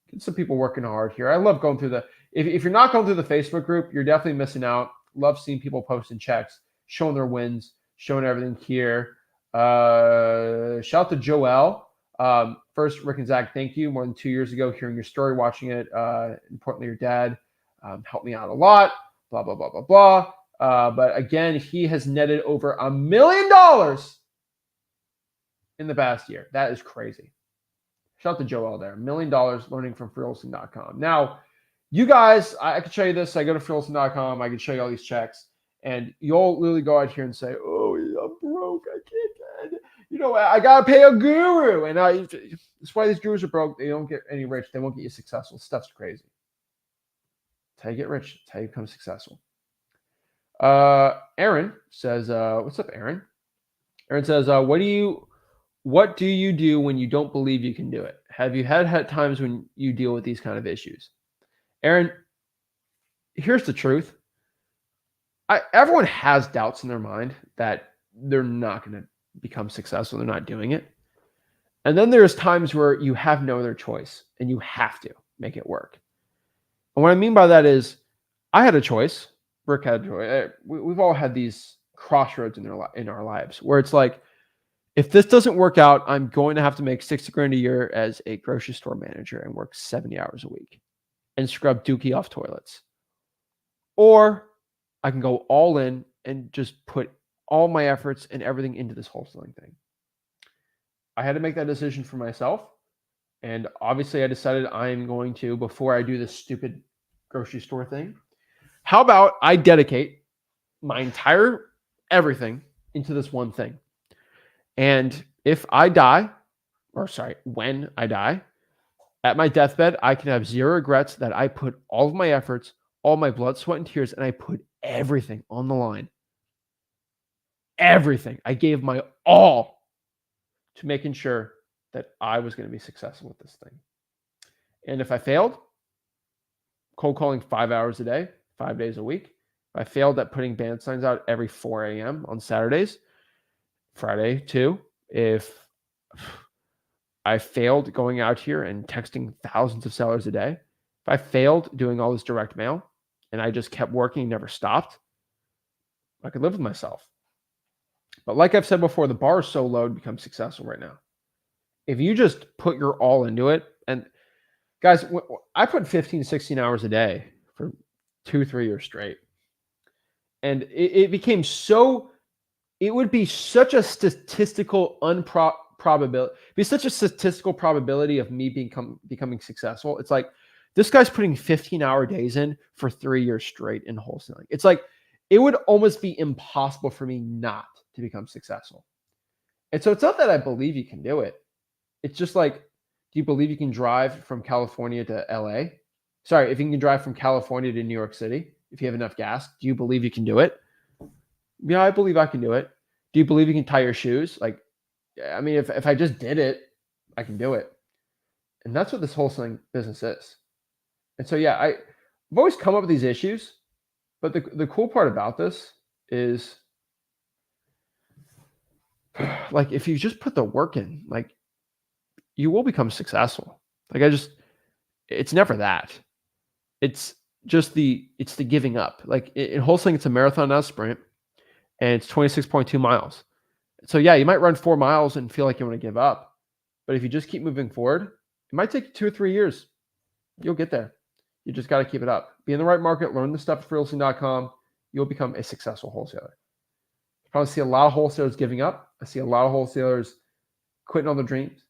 get some people working hard here. I love going through if you're not going through the Facebook group, you're definitely missing out. Love seeing people posting checks, showing their wins, showing everything here. Shout out to Joel. First, Rick and Zach, thank you. More than 2 years ago, hearing your story, watching it. Importantly, your dad helped me out a lot. Blah, blah, blah, blah, blah. But again, he has netted over $1 million in the past year. That is crazy. Shout out to Joel there. $1 million learning from freewholesaling.com. Now, you guys, I can show you this. I go to freewholesaling.com. I can show you all these checks. And you'll literally go out here and say, oh, I'm broke. I can't. I got to pay a guru. And that's why these gurus are broke. They don't get any rich. They won't get you successful. Stuff's crazy. That's how you get rich. That's how you become successful. Aaron says, what's up, Aaron? Aaron says, what do you do when you don't believe you can do it? Have you had times when you deal with these kind of issues? Aaron, here's the truth. Everyone has doubts in their mind that they're not going to become successful. They're not doing it. And then there's times where you have no other choice and you have to make it work. And what I mean by that is I had a choice. Rick had a choice. We've all had these crossroads in our lives where it's like, if this doesn't work out, I'm going to have to make $60,000 a year as a grocery store manager and work 70 hours a week and scrub dookie off toilets. Or I can go all in and just put all my efforts and everything into this wholesaling thing. I had to make that decision for myself. And obviously I decided I'm going to, before I do this stupid grocery store thing, how about I dedicate my entire everything into this one thing? And if I die, when I die, at my deathbed, I can have zero regrets that I put all of my efforts, all my blood, sweat, and tears, and I put everything on the line. Everything. I gave my all to making sure that I was going to be successful with this thing. And if I failed, cold calling 5 hours a day, 5 days a week. If I failed at putting band signs out every 4 a.m. on Saturdays, Friday too. If I failed going out here and texting thousands of sellers a day, if I failed doing all this direct mail and I just kept working and never stopped, I could live with myself. But like I've said before, the bar is so low to become successful right now. If you just put your all into it, and guys, I put 15, 16 hours a day for 2-3 years straight. And it became it would be such a statistical probability. Be such a statistical probability of me becoming successful. It's like this guy's putting 15-hour days in for 3 years straight in wholesaling. It's like it would almost be impossible for me not to become successful. And so it's not that I believe you can do it. It's just like, do you believe you can drive from California to LA? Sorry, if you can drive from California to New York City, if you have enough gas, do you believe you can do it? Yeah, I believe I can do it. Do you believe you can tie your shoes? Like, I mean, if I just did it, I can do it. And that's what this wholesaling business is. And so, yeah, I've always come up with these issues, but the cool part about this is, like, if you just put the work in, like, you will become successful. Like, it's never that. It's just it's the giving up. Like in wholesaling, it's a marathon, not a sprint, and it's 26.2 miles. So yeah, you might run 4 miles and feel like you want to give up, but if you just keep moving forward, it might take 2 or 3 years. You'll get there. You just got to keep it up. Be in the right market, learn the stuff at freewholesaling.com. You'll become a successful wholesaler. I probably see a lot of wholesalers giving up. I see a lot of wholesalers quitting on their dreams.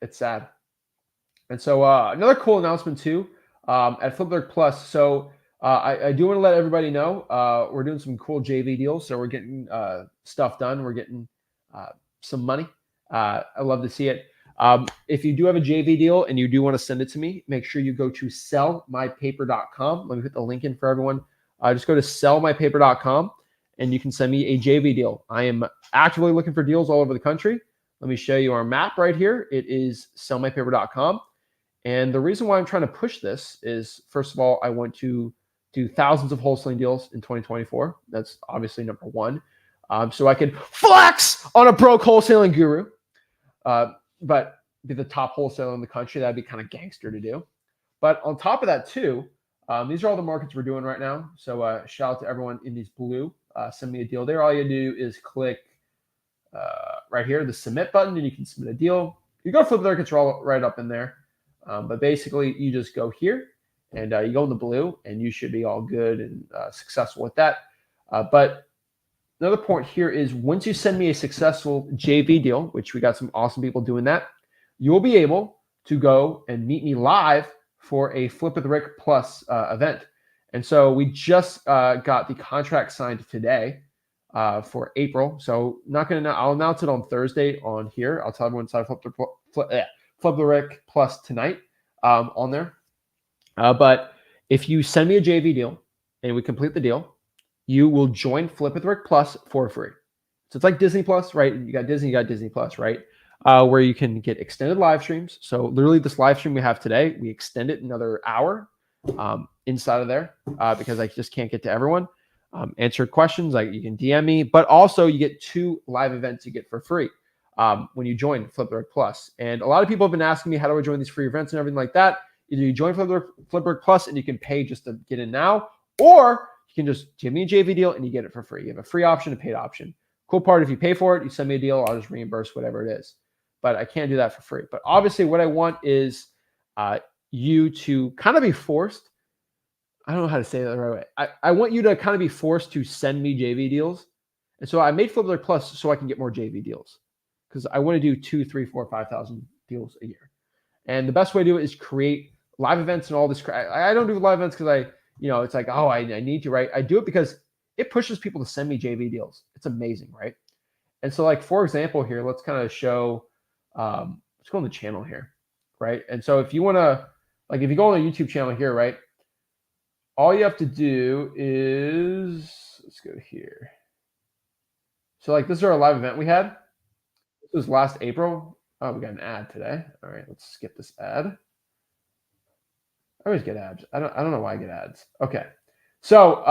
It's sad. And so another cool announcement too, at Flipbook Plus. So I do want to let everybody know we're doing some cool JV deals. So we're getting stuff done. We're getting some money. I love to see it. If you do have a JV deal and you do want to send it to me, make sure you go to sellmypaper.com. Let me put the link in for everyone. Just go to sellmypaper.com and you can send me a JV deal. I am actively looking for deals all over the country. Let me show you our map right here. It is sellmypaper.com. And the reason why I'm trying to push this is, first of all, I want to do thousands of wholesaling deals in 2024. That's obviously number one. So I can flex on a broke wholesaling guru. But be the top wholesaler in the country. That'd be kind of gangster to do. But on top of that too, these are all the markets we're doing right now. So shout out to everyone in these blue. Send me a deal there. All you do is click right here, the submit button, and you can submit a deal. You go flip the markets right up in there. But basically, you just go here and you go in the blue, and you should be all good and successful with that. But another point here is once you send me a successful JV deal, which we got some awesome people doing that, you'll be able to go and meet me live for a Flip with Rick Plus event. And so we just got the contract signed today for April. So I'll announce it on Thursday on here. I'll tell everyone to Flip the Rick Plus tonight on there. But if you send me a JV deal and we complete the deal, you will join Flip with Rick Plus for free. So it's like Disney Plus, right? You got Disney Plus, right? Where you can get extended live streams. So literally this live stream we have today, we extend it another hour inside of there because I just can't get to everyone. Answer questions, like you can DM me, but also you get 2 live events you get for free when you join Flip the Rick Plus. And a lot of people have been asking me, how do I join these free events and everything like that? Either you join Flip the Rick Plus and you can pay just to get in now, or you can just give me a JV deal and you get it for free. You have a free option, a paid option. Cool part, if you pay for it, you send me a deal, I'll just reimburse whatever it is. But I can't do that for free. But obviously what I want is you to kind of be forced. I don't know how to say that the right way. I want you to kind of be forced to send me JV deals. And so I made Flip the Rick Plus so I can get more JV deals because I want to do 2, 3, 4, 5,000 deals a year. And the best way to do it is create live events and all this. I don't do live events because it's like, oh, I need to, right? I do it because it pushes people to send me JV deals. It's amazing, right? And so like, for example, here, let's kind of show, let's go on the channel here, right? And so if you want to, like, if you go on the YouTube channel here, right? All you have to do is, let's go here. So like, this is our live event we had. This was last April. Oh, we got an ad today. All right, let's skip this ad. I always get ads. I don't know why I get ads. Okay. So,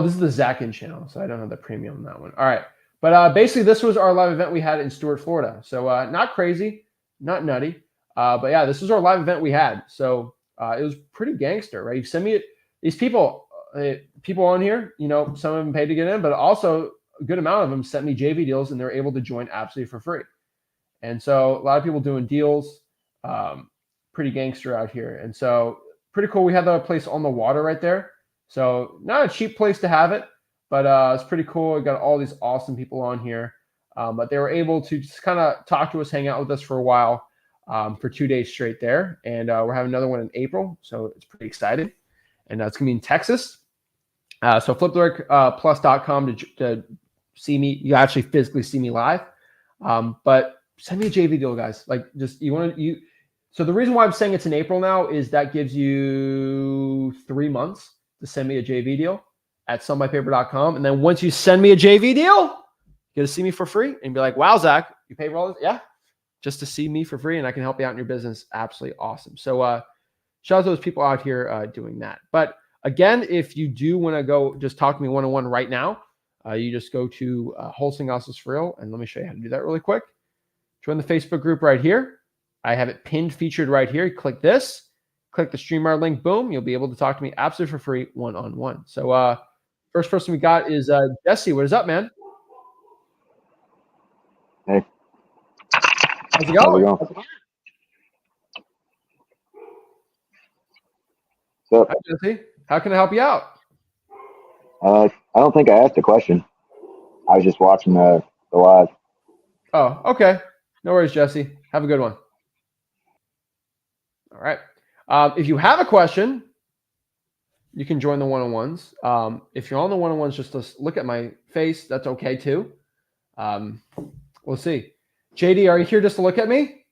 this is the Zach Ginn channel, so I don't have the premium on that one. All right. But basically, this was our live event we had in Stuart, Florida. So not crazy, not nutty. But yeah, this was our live event we had. So it was pretty gangster, right? You send me these people on here, some of them paid to get in, but also a good amount of them sent me JV deals and they're able to join absolutely for free. And so a lot of people doing deals, pretty gangster out here. And so pretty cool. We had the place on the water right there. So not a cheap place to have it, but it's pretty cool. We got all these awesome people on here, but they were able to just kind of talk to us, hang out with us for a while, for 2 days straight there. And we're having another one in April. So it's pretty exciting. And it's going to be in Texas. So fliptherickplus.com to see me. You actually physically see me live. But send me a JV deal, guys. Like just, so the reason why I'm saying it's in April now is that gives you 3 months to send me a JV deal at sellmypaper.com. And then once you send me a JV deal, you get to see me for free and be like, wow, Zach, you pay for all this? Yeah. Just to see me for free and I can help you out in your business. Absolutely awesome. So shout out to those people out here doing that. But again, if you do want to go just talk to me one-on-one right now, you just go to Wholesaling Hustles for Real. And let me show you how to do that really quick. Join the Facebook group right here. I have it pinned, featured right here. You click this. Click the StreamYard link, boom, you'll be able to talk to me absolutely for free one-on-one. So first person we got is Jesse. What is up, man? Hey. How's it going? What's up? Hi, Jesse. How can I help you out? I don't think I asked a question. I was just watching the live. Oh, okay. No worries, Jesse. Have a good one. All right. If you have a question, you can join the one-on-ones. If you're on the one-on-ones, just to look at my face. That's okay too. We'll see. JD, are you here just to look at me?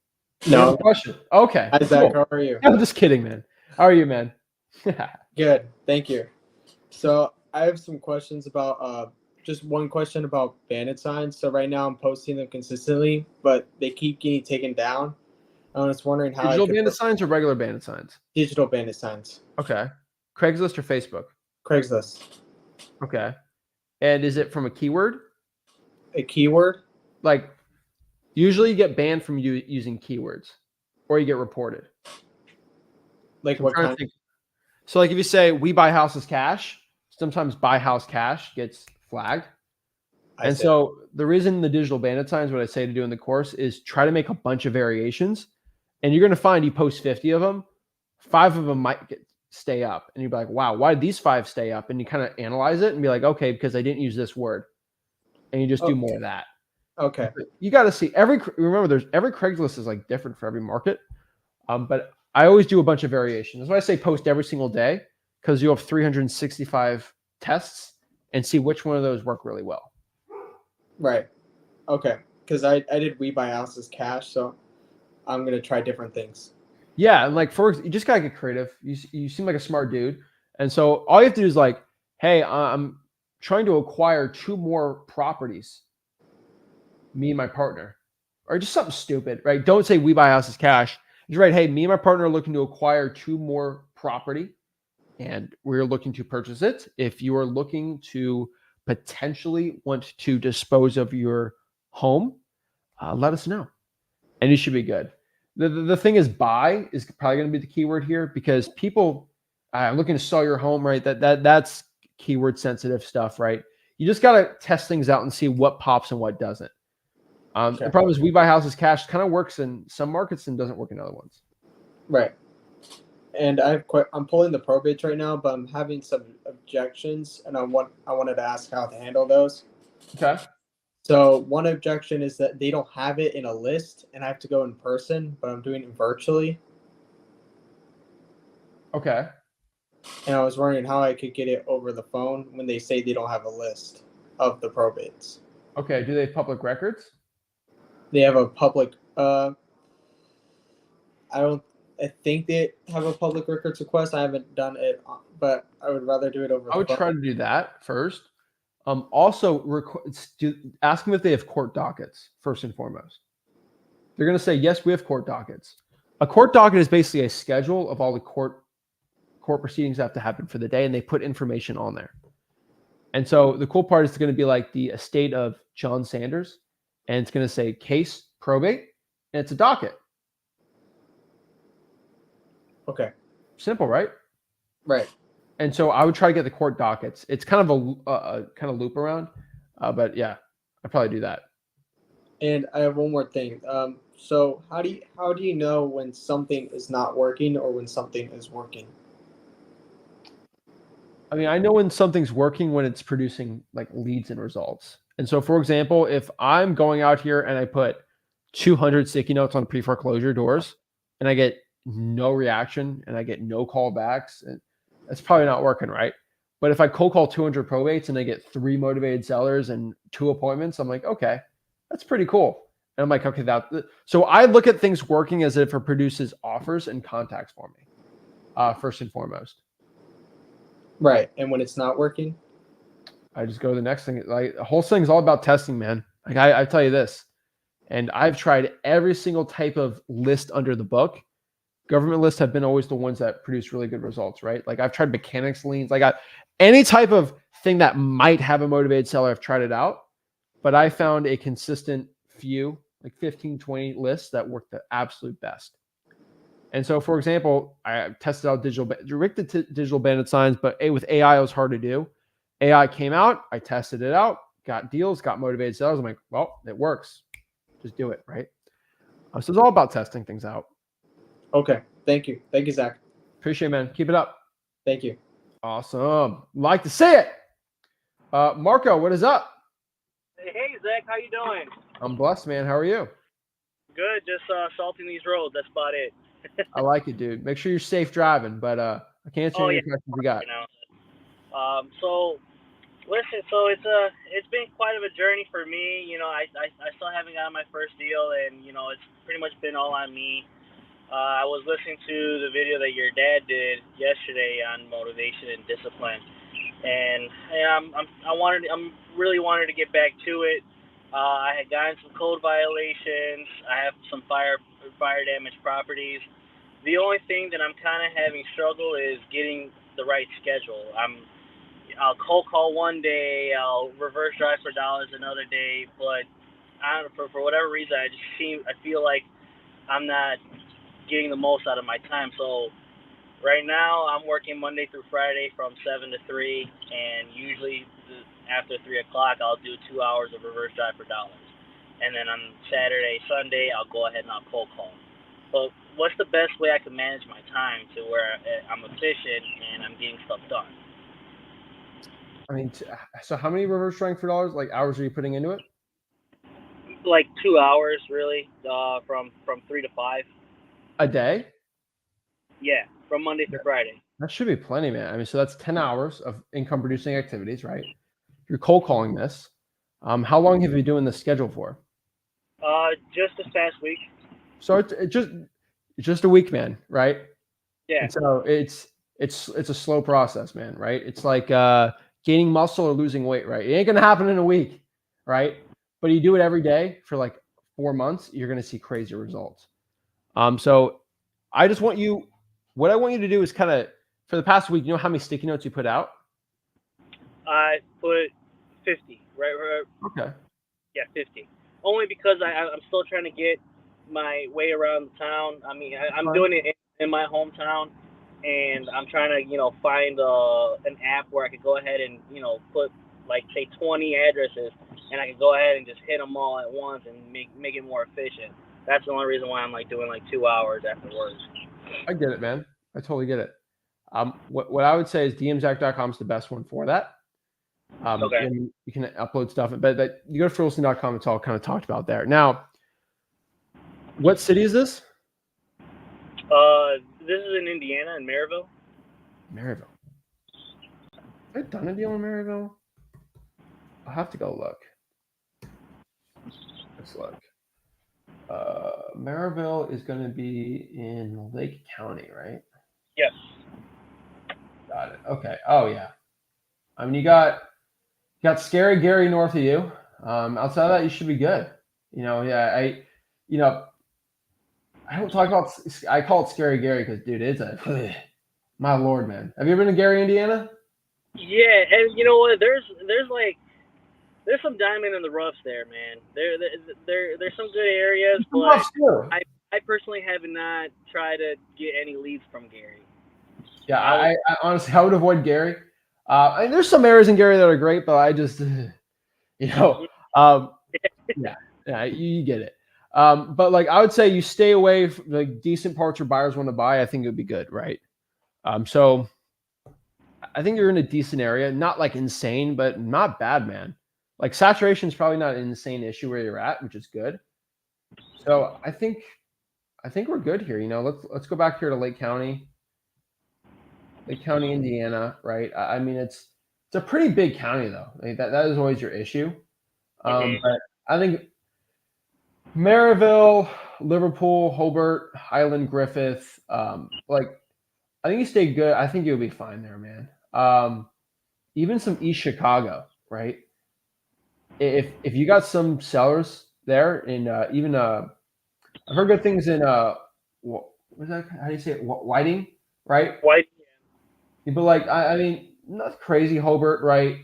No question. Okay. Hi, Zach. Cool. How are you? I'm just kidding, man. How are you, man? Good. Thank you. So I have some questions about just one question about bandit signs. So right now I'm posting them consistently, but they keep getting taken down. I was wondering how digital bandit signs or regular bandit signs? Digital bandit signs. Okay. Craigslist or Facebook? Craigslist. Okay. And is it from a keyword? A keyword? Like, usually you get banned from using keywords. or you get reported. Like So I'm what trying to kind? think. So like if you say we buy houses cash, sometimes buy house cash gets flagged. I And say. so the reason the digital bandit signs, what I say to do in the course is try to make a bunch of variations. And you're going to find you post 50 of them, 5 of them might stay up. And you'd be like, wow, why did these 5 stay up? And you kind of analyze it and be like, okay, because I didn't use this word. And you just do Oh, more of that. okay. You got to see remember, there's every Craigslist is like different for every market. But I always do a bunch of variations. That's why I say post every single day, because you have 365 tests and see which one of those work really well. Right. Okay. Because I did we buy houses cash, so I'm gonna try different things. Yeah, and like you just gotta get creative. You seem like a smart dude, and so all you have to do is like, hey, I'm trying to acquire 2 more properties, me and my partner, or just something stupid, right? Don't say we buy houses cash. Just write, hey, me and my partner are looking to acquire 2 more property, and we're looking to purchase it. If you are looking to potentially want to dispose of your home, let us know, and you should be good. The thing is, buy is probably going to be the keyword here because people are looking to sell your home, right? That's keyword sensitive stuff, right? You just got to test things out and see what pops and what doesn't. Okay. The problem is we buy houses cash kind of works in some markets and doesn't work in other ones. Right. And I'm pulling the probates right now, but I'm having some objections, and I wanted to ask how to handle those. Okay. So one objection is that they don't have it in a list, and I have to go in person, but I'm doing it virtually. Okay. And I was wondering how I could get it over the phone when they say they don't have a list of the probates. Okay. Do they have public records? They have a public. I don't. I think they have a public records request. I haven't done it, but I would rather do it over I the would phone. try to do that first. Also, ask them if they have court dockets first and foremost. They're going to say yes, we have court dockets. A court docket is basically a schedule of all the court proceedings that have to happen for the day, and they put information on there. And so the cool part is going to be like the estate of John Sanders, and it's going to say case probate, and it's a docket. Okay. Simple, right? Right. And so I would try to get the court dockets. It's kind of a kind of loop around, but yeah, I'd probably do that. And I have one more thing. So how do you know when something is not working or when something is working? I mean, I know when something's working when it's producing like leads and results. And so, for example, if I'm going out here and I put 200 sticky notes on pre-foreclosure doors and I get no reaction and I get no callbacks, and that's probably not working, right? But if I cold call 200 probates and I get 3 motivated sellers and 2 appointments, I'm like, okay, that's pretty cool. And I'm like, okay, so I look at things working as if it produces offers and contacts for me, first and foremost. Right. And when it's not working? I just go to the next thing. Like the whole thing's all about testing, man. Like I tell you this, and I've tried every single type of list under the book. Government lists have been always the ones that produce really good results, right? Like I've tried mechanics liens, any type of thing that might have a motivated seller. I've tried it out, but I found a consistent few, like 15, 20 lists that work the absolute best. And so, for example, I tested out digital bandit signs, but with AI, it was hard to do. AI came out, I tested it out, got deals, got motivated sellers. I'm like, well, it works. Just do it, right? So it's all about testing things out. Okay. Thank you. Thank you, Zach. Appreciate it, man. Keep it up. Thank you. Awesome. Like to see it. Marco, what is up? Hey, Zach, how you doing? I'm blessed, man. How are you? Good, just salting these roads. That's about it. I like it, dude. Make sure you're safe driving, but I can't answer any of your questions you got. You know. So listen, so it's been quite of a journey for me. You know, I still haven't gotten my first deal, and you know, it's pretty much been all on me. I was listening to the video that your dad did yesterday on motivation and discipline, and I'm really wanted to get back to it. I had gotten some code violations. I have some fire damage properties. The only thing that I'm kind of having struggle is getting the right schedule. I'll cold call one day, I'll reverse drive for dollars another day, but for whatever reason, I feel like I'm not getting the most out of my time. So right now I'm working Monday through Friday from 7 to 3, and usually after 3 o'clock I'll do 2 hours of reverse drive for dollars. And then on Saturday, Sunday, I'll go ahead and I'll cold call. But what's the best way I can manage my time to where I'm efficient and I'm getting stuff done? I mean, so how many reverse trying for dollars, like hours are you putting into it? Like 2 hours, really, from 3 to 5. A day? Yeah, from Monday through Friday. That should be plenty, man. I mean, so that's 10 hours of income producing activities, right? You're cold calling this. How long have you been doing this schedule for? Just this past week. So it's just a week, man, right? Yeah. And so it's a slow process, man, right? It's like gaining muscle or losing weight, right? It ain't gonna happen in a week, right? But you do it every day for like 4 months, you're gonna see crazy results. So I just want you, what I want you to do is kind of, for the past week, you know how many sticky notes you put out? I put 50. Right. Okay. Yeah, 50. Only because I'm still trying to get my way around the town. I mean, I'm doing it in my hometown, and I'm trying to, find an app where I could go ahead and, put like say 20 addresses, and I could go ahead and just hit them all at once and make it more efficient. That's the only reason why I'm like doing like 2 hours after work. I get it, man. I totally get it. What I would say is dmzach.com is the best one for that. Okay. And you can upload stuff, but you go to wholesaling.com, it's all kind of talked about there. Now, what city is this? This is in Indiana, in Maryville. Maryville. Have I done a deal in Maryville? I'll have to go look. Let's look. Maryville is going to be in Lake County, right? Yes. Got it. Okay. Oh yeah. I mean, you got Scary Gary north of you. Outside of that, you should be good. I don't talk about. I call it Scary Gary because, dude, it's a my lord, man. Have you ever been to Gary, Indiana? Yeah, and you know what? There's some diamond in the roughs there, man. There's some good areas, but I personally have not tried to get any leads from Gary. Yeah, I honestly, I would avoid Gary. There's some areas in Gary that are great, but I just, yeah, you get it. But like, I would say you stay away from like decent parts where buyers want to buy. I think it would be good, right? So I think you're in a decent area, not like insane, but not bad, man. Like saturation is probably not an insane issue where you're at, which is good. So I think we're good here. Let's go back here to Lake County, Indiana, right? I mean, it's a pretty big county though. Like that is always your issue. But I think Maryville, Liverpool, Hobart, Highland, Griffith, I think you stay good. I think you'll be fine there, man. Even some East Chicago, right? If you got some sellers there in even I've heard good things in what was that? How do you say it? Whiting, right? White. But like I mean, not crazy Hobart, right?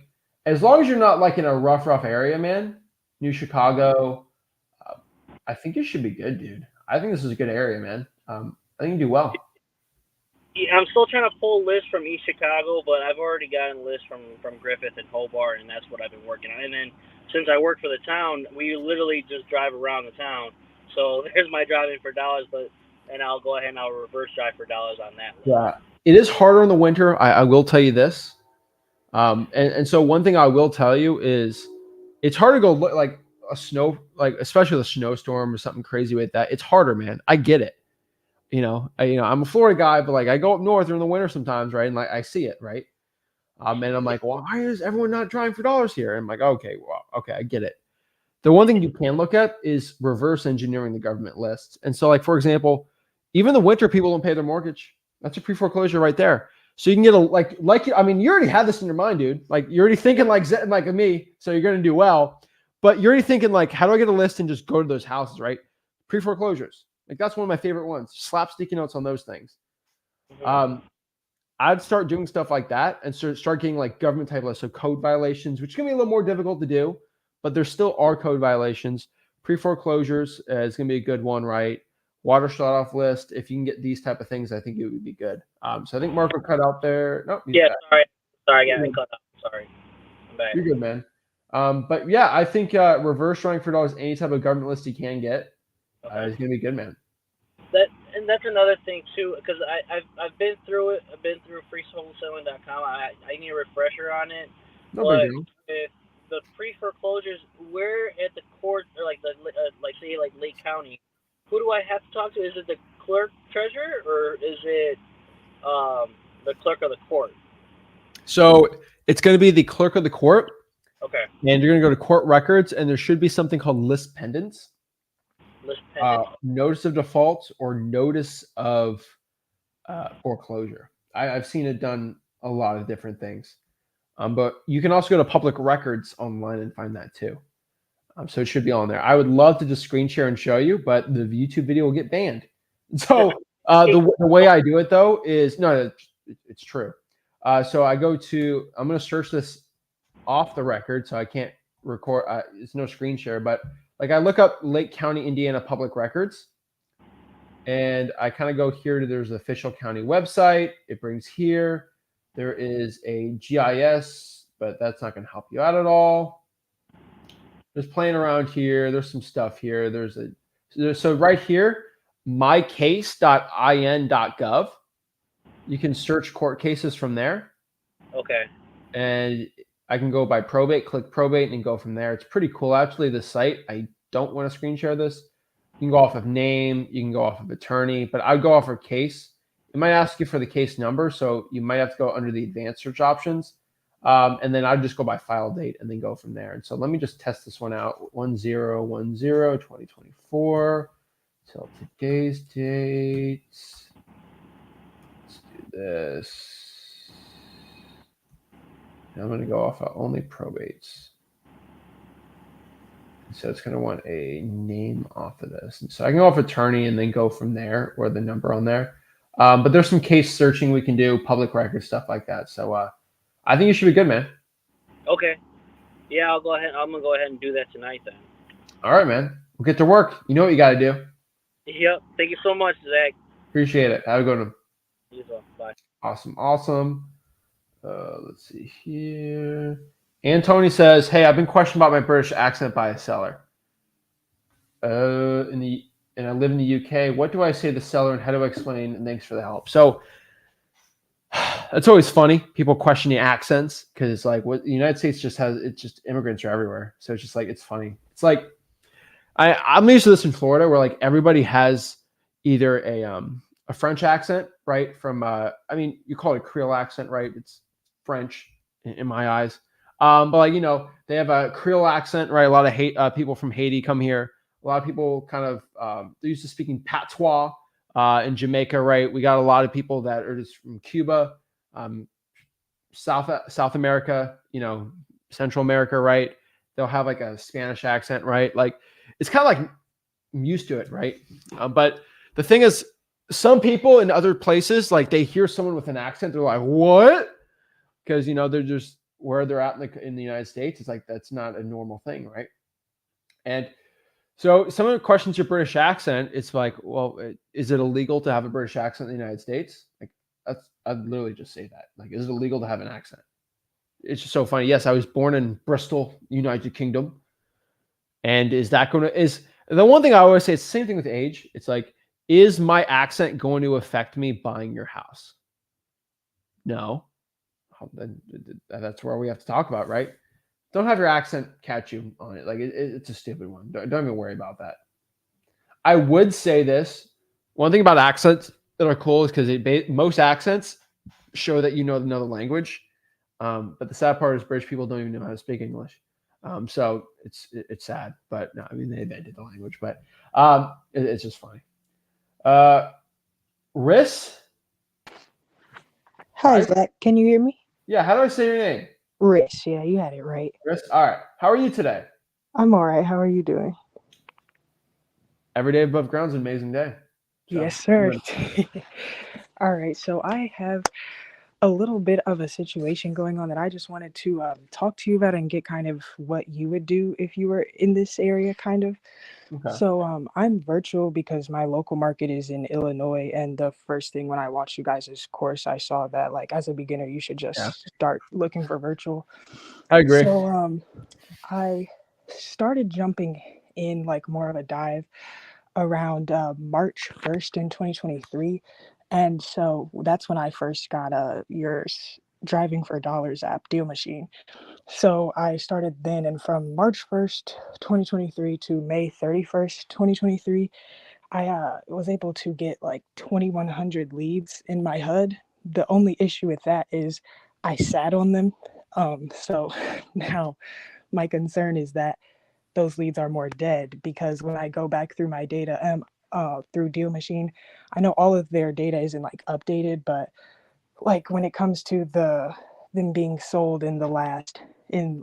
As long as you're not like in a rough area, man. New Chicago, I think you should be good, dude. I think this is a good area, man. I think you do well. Yeah, I'm still trying to pull lists from East Chicago, but I've already gotten lists from Griffith and Hobart, and that's what I've been working on. And then since I work for the town, we literally just drive around the town. So there's my driving for dollars, and I'll go ahead and I'll reverse drive for dollars on that list. Yeah, it is harder in the winter. I will tell you this. And so one thing I will tell you is it's hard to go look like a snow, like especially a snowstorm or something crazy like that. It's harder, man. I get it. I'm a Florida guy, but like I go up north during the winter sometimes, right? And like I see it, right? And I'm like, well, why is everyone not driving for dollars here? And I'm like, okay, I get it. The one thing you can look at is reverse engineering the government lists. And so, like for example, even the winter people don't pay their mortgage. That's a pre-foreclosure right there. So you can get I mean, you already had this in your mind, dude. Like you're already thinking like me, so you're gonna do well. But you're already thinking like, how do I get a list and just go to those houses, right? Pre-foreclosures. Like that's one of my favorite ones. Slap sticky notes on those things. I'd start doing stuff like that and start getting like government type lists, so code violations, which can be a little more difficult to do, but there still are code violations. Pre-foreclosures is going to be a good one, right? water shut-off list. If you can get these type of things, I think it would be good. So I think Marco cut out there. Nope, he's Yeah, back. sorry, I cut out. Sorry, I'm back. You're good, man. But yeah, I think reverse drawing for dollars, any type of government list you can get, is gonna be good, man. That's another thing too, because I've been through it. I've been through freewholesaling.com. I need a refresher on it. No big But deal. with the pre foreclosures, we're at the court or like say like Lake County. Who do I have to talk to? Is it the clerk treasurer or is it the clerk of the court? So it's going to be the clerk of the court, Okay, and you're going to go to court records, and there should be something called list pendants, list pendant. notice of default, or notice of foreclosure. I've seen it done a lot of different things, but you can also go to public records online and find that too. So it should be on there. I would love to just screen share and show you, but the YouTube video will get banned. So the way I do it though is it's true. So I'm going to search this off the record, so I can't record. It's no screen share, but like I look up Lake County, Indiana public records, and I kind of go here to there's the official county website. It brings here. There is a GIS, but that's not going to help you out at all. Just playing around here. There's some stuff here. So right here, mycase.in.gov. You can search court cases from there. Okay. And I can go by probate, click probate, and go from there. It's pretty cool. Actually, the site, I don't want to screen share this. You can go off of name. You can go off of attorney. But I'd go off of case. It might ask you for the case number. So you might have to go under the advanced search options. And then I'd just go by file date and then go from there. And so let me just test this one out. 10/10/2024 till today's date. Let's do this. And I'm going to go off of only probates. So it's going to want a name off of this. And so I can go off attorney and then go from there, or the number on there. But there's some case searching we can do, public record stuff like that. So I think you should be good, man. Okay. Yeah, I'm gonna go ahead and do that tonight then. All right, man. We'll get to work. You know what you got to do. Yep. Thank you so much, Zach. Appreciate it. Have a good one. You as well. Bye. Awesome. Let's see here. Antony says, "Hey, I've been questioned about my British accent by a seller. And I live in the UK. What do I say to the seller, and how do I explain? And thanks for the help." So it's always funny. People question the accents because like what the United States just immigrants are everywhere. So it's just like it's funny. It's like I'm used to this in Florida where like everybody has either a French accent, right? From you call it a Creole accent, right? It's French in my eyes. But like they have a Creole accent, right? A lot of people from Haiti come here. A lot of people kind of they're used to speaking patois in Jamaica, right? We got a lot of people that are just from Cuba, South America, Central America, right? They'll have like a Spanish accent, right? Like it's kind of like I'm used to it, right? But the thing is, some people in other places, like they hear someone with an accent, they're like, "What?" Because they're just where they're at in the United States. It's like that's not a normal thing, right? And so someone questions your British accent. It's like, well, is it illegal to have a British accent in the United States? Like I'd literally just say that. Like, is it illegal to have an accent? It's just so funny. Yes, I was born in Bristol, United Kingdom. And is the one thing I always say, it's the same thing with age. It's like, is my accent going to affect me buying your house? No. Then that's where we have to talk about, right? Don't have your accent catch you on it. Like it's a stupid one. Don't even worry about that. I would say this. One thing about accents that are cool is because most accents show that you know another language. But the sad part is British people don't even know how to speak English. So it's sad. But no, I mean they invented the language, but it's just funny. Riss? Hi, Zach. Can you hear me? Yeah, how do I say your name? Rich. Yeah, you had it right. Riss? All right. How are you today? I'm all right. How are you doing? Every day above ground is an amazing day. So, Yes, sir. All right. So I have a little bit of a situation going on that I just wanted to talk to you about and get kind of what you would do if you were in this area, kind of. Okay. So I'm virtual because my local market is in Illinois, and the first thing when I watched you guys' course, I saw that like as a beginner, you should Yeah, just start looking for virtual. I agree. So I started jumping in like more of a dive around March 1st in 2023, and so that's when I first got your driving for dollars app deal machine. So I started then, and from March 1st, 2023 to May 31st, 2023, I was able to get like 2,100 leads in my HUD. The only issue with that is I sat on them. So now my concern is that those leads are more dead because when I go back through my data through Deal Machine, I know all of their data isn't like updated, but like when it comes to them being sold in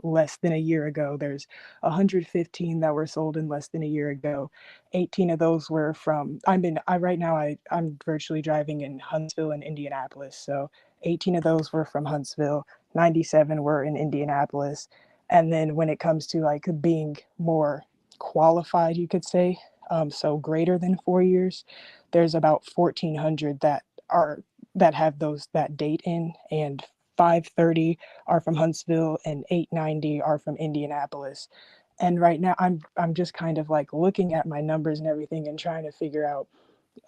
less than a year ago, there's 115 that were sold in less than a year ago. 18 of those were from I right now I'm virtually driving in Huntsville and Indianapolis, so 18 of those were from Huntsville, 97 were in Indianapolis. And then when it comes to like being more qualified, you could say, so greater than 4 years, there's about 1,400 that have that date in, and 530 are from Huntsville and 890 are from Indianapolis. And right now I'm just kind of like looking at my numbers and everything and trying to figure out,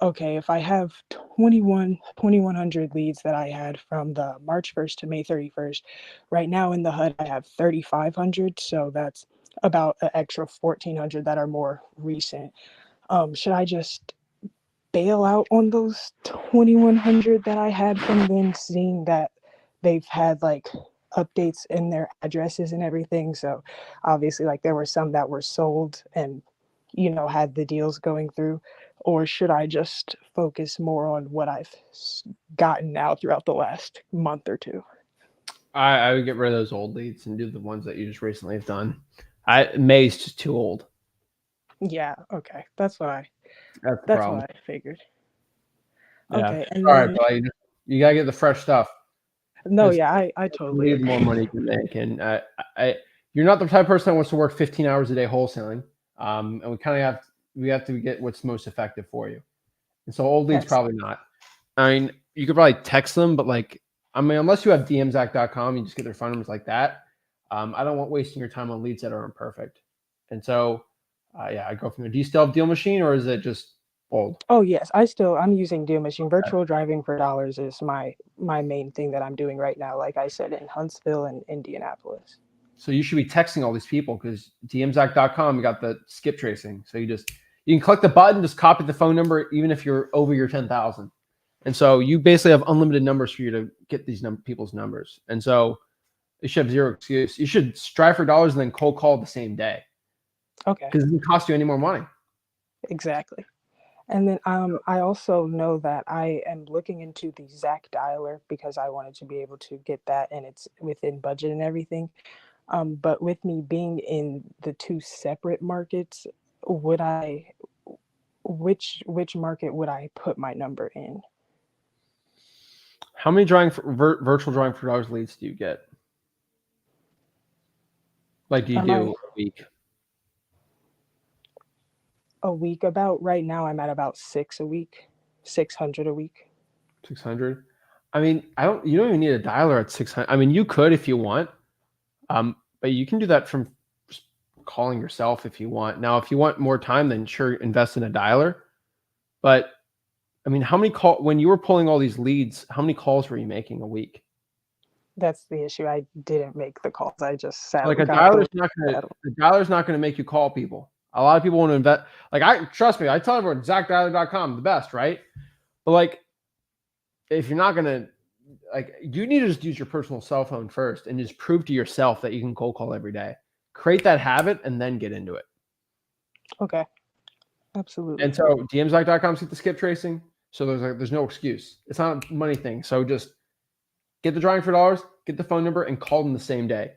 okay, if I have 2,100 leads that I had from the March 1st to May 31st, right now in the HUD I have 3,500, so that's about an extra 1,400 that are more recent. Should I just bail out on those 2,100 that I had from them, seeing that they've had like updates in their addresses and everything? So obviously, like there were some that were sold and had the deals going through, or should I just focus more on what I've gotten now throughout the last month or two? I would get rid of those old leads and do the ones that you just recently have done. May's just too old. Yeah, okay, That's the that's what problem. I figured. Yeah. Okay, and Sorry, then but you gotta get the fresh stuff. no, Because yeah, I totally leave, the more agree. money you can make. And you're not the type of person that wants to work 15 hours a day wholesaling. And we have to get what's most effective for you. And so old leads Yes. probably not. I mean, you could probably text them, but like, I mean, unless you have dmzac.com, you just get their phone numbers like that. I don't want wasting your time on leads that are imperfect. And so, yeah, I go from there. Do you still have Deal Machine, or is it just old? Oh yes, I'm using Deal Machine. Virtual driving for dollars is my main thing that I'm doing right now. Like I said, in Huntsville and Indianapolis. So you should be texting all these people because dmzac.com, you got the skip tracing. So you can click the button, just copy the phone number, even if you're over your 10,000. And so you basically have unlimited numbers for you to get these people's numbers. And so you should have zero excuse. You should strive for dollars and then cold call the same day Okay, because it doesn't cost you any more money. exactly. And then I also know that I am looking into the Zach dialer because I wanted to be able to get that, and it's within budget and everything. But with me being in the two separate markets, would I which market would I put my number in? How many virtual drawing for dollars leads do you get? Like, do you Am do I a week? a week? About right now, I'm at about six a week, 600 a week. 600? I mean, you don't even need a dialer at 600. I mean, you could if you want. But you can do that from just calling yourself if you want. Now, if you want more time, then sure, invest in a dialer. But I mean, when you were pulling all these leads, how many calls were you making a week? That's the issue. I didn't make the calls. I just sat, Like a got the dialer's not gonna make you call people. A lot of people want to invest. Like trust me, I tell everyone ZachDialer.com, the best, right? But like, if you're not gonna like, you need to just use your personal cell phone first and just prove to yourself that you can cold call every day. Create that habit and then get into it. Okay, absolutely. And so dmzac.com's get the skip tracing. So there's no excuse. It's not a money thing. So just get the drawing for dollars, get the phone number, and call them the same day.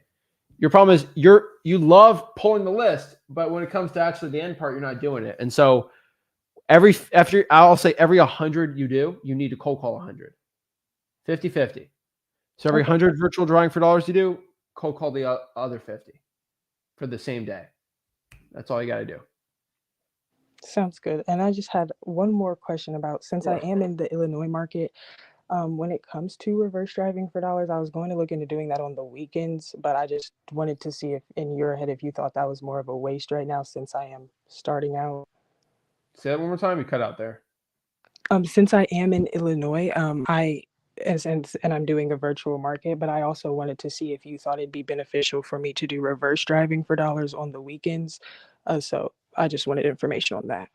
Your problem is you love pulling the list, but when it comes to actually the end part, you're not doing it. And so I'll say every 100 you do, you need to cold call 100. 50-50. So every Okay. 100 virtual drawing for dollars you do, cold call the other 50 for the same day. That's all you got to do. Sounds good. And I just had one more question about, since I am in the Illinois market, when it comes to reverse driving for dollars, I was going to look into doing that on the weekends, but I just wanted to see if in your head, if you thought that was more of a waste right now since I am starting out. Say that one more time. You cut out there. Since I am in Illinois, and I'm doing a virtual market, but I also wanted to see if you thought it'd be beneficial for me to do reverse driving for dollars on the weekends. So I just wanted information on that.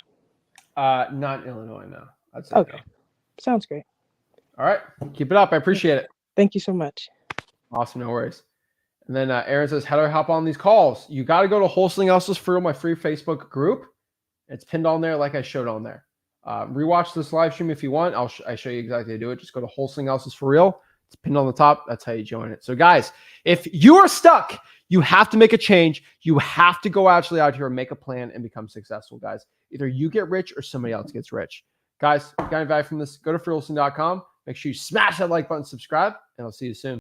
Not Illinois, no. I'd say Okay, no. sounds great. All right. Keep it up. I appreciate it. Thank you so much. Awesome. No worries. And then Aaron says, how do I hop on these calls? You got to go to Wholesaling Hustles for Real, my free Facebook group. It's pinned on there like I showed on there. Rewatch this live stream if you want. I show you exactly how to do it. Just go to Wholesaling Hustles for Real. It's pinned on the top. That's how you join it. So guys, if you are stuck, you have to make a change. You have to go actually out here and make a plan and become successful, guys. Either you get rich or somebody else gets rich. Guys, if you got any value from this, go to freewholesaling.com. Make sure you smash that like button, subscribe, and I'll see you soon.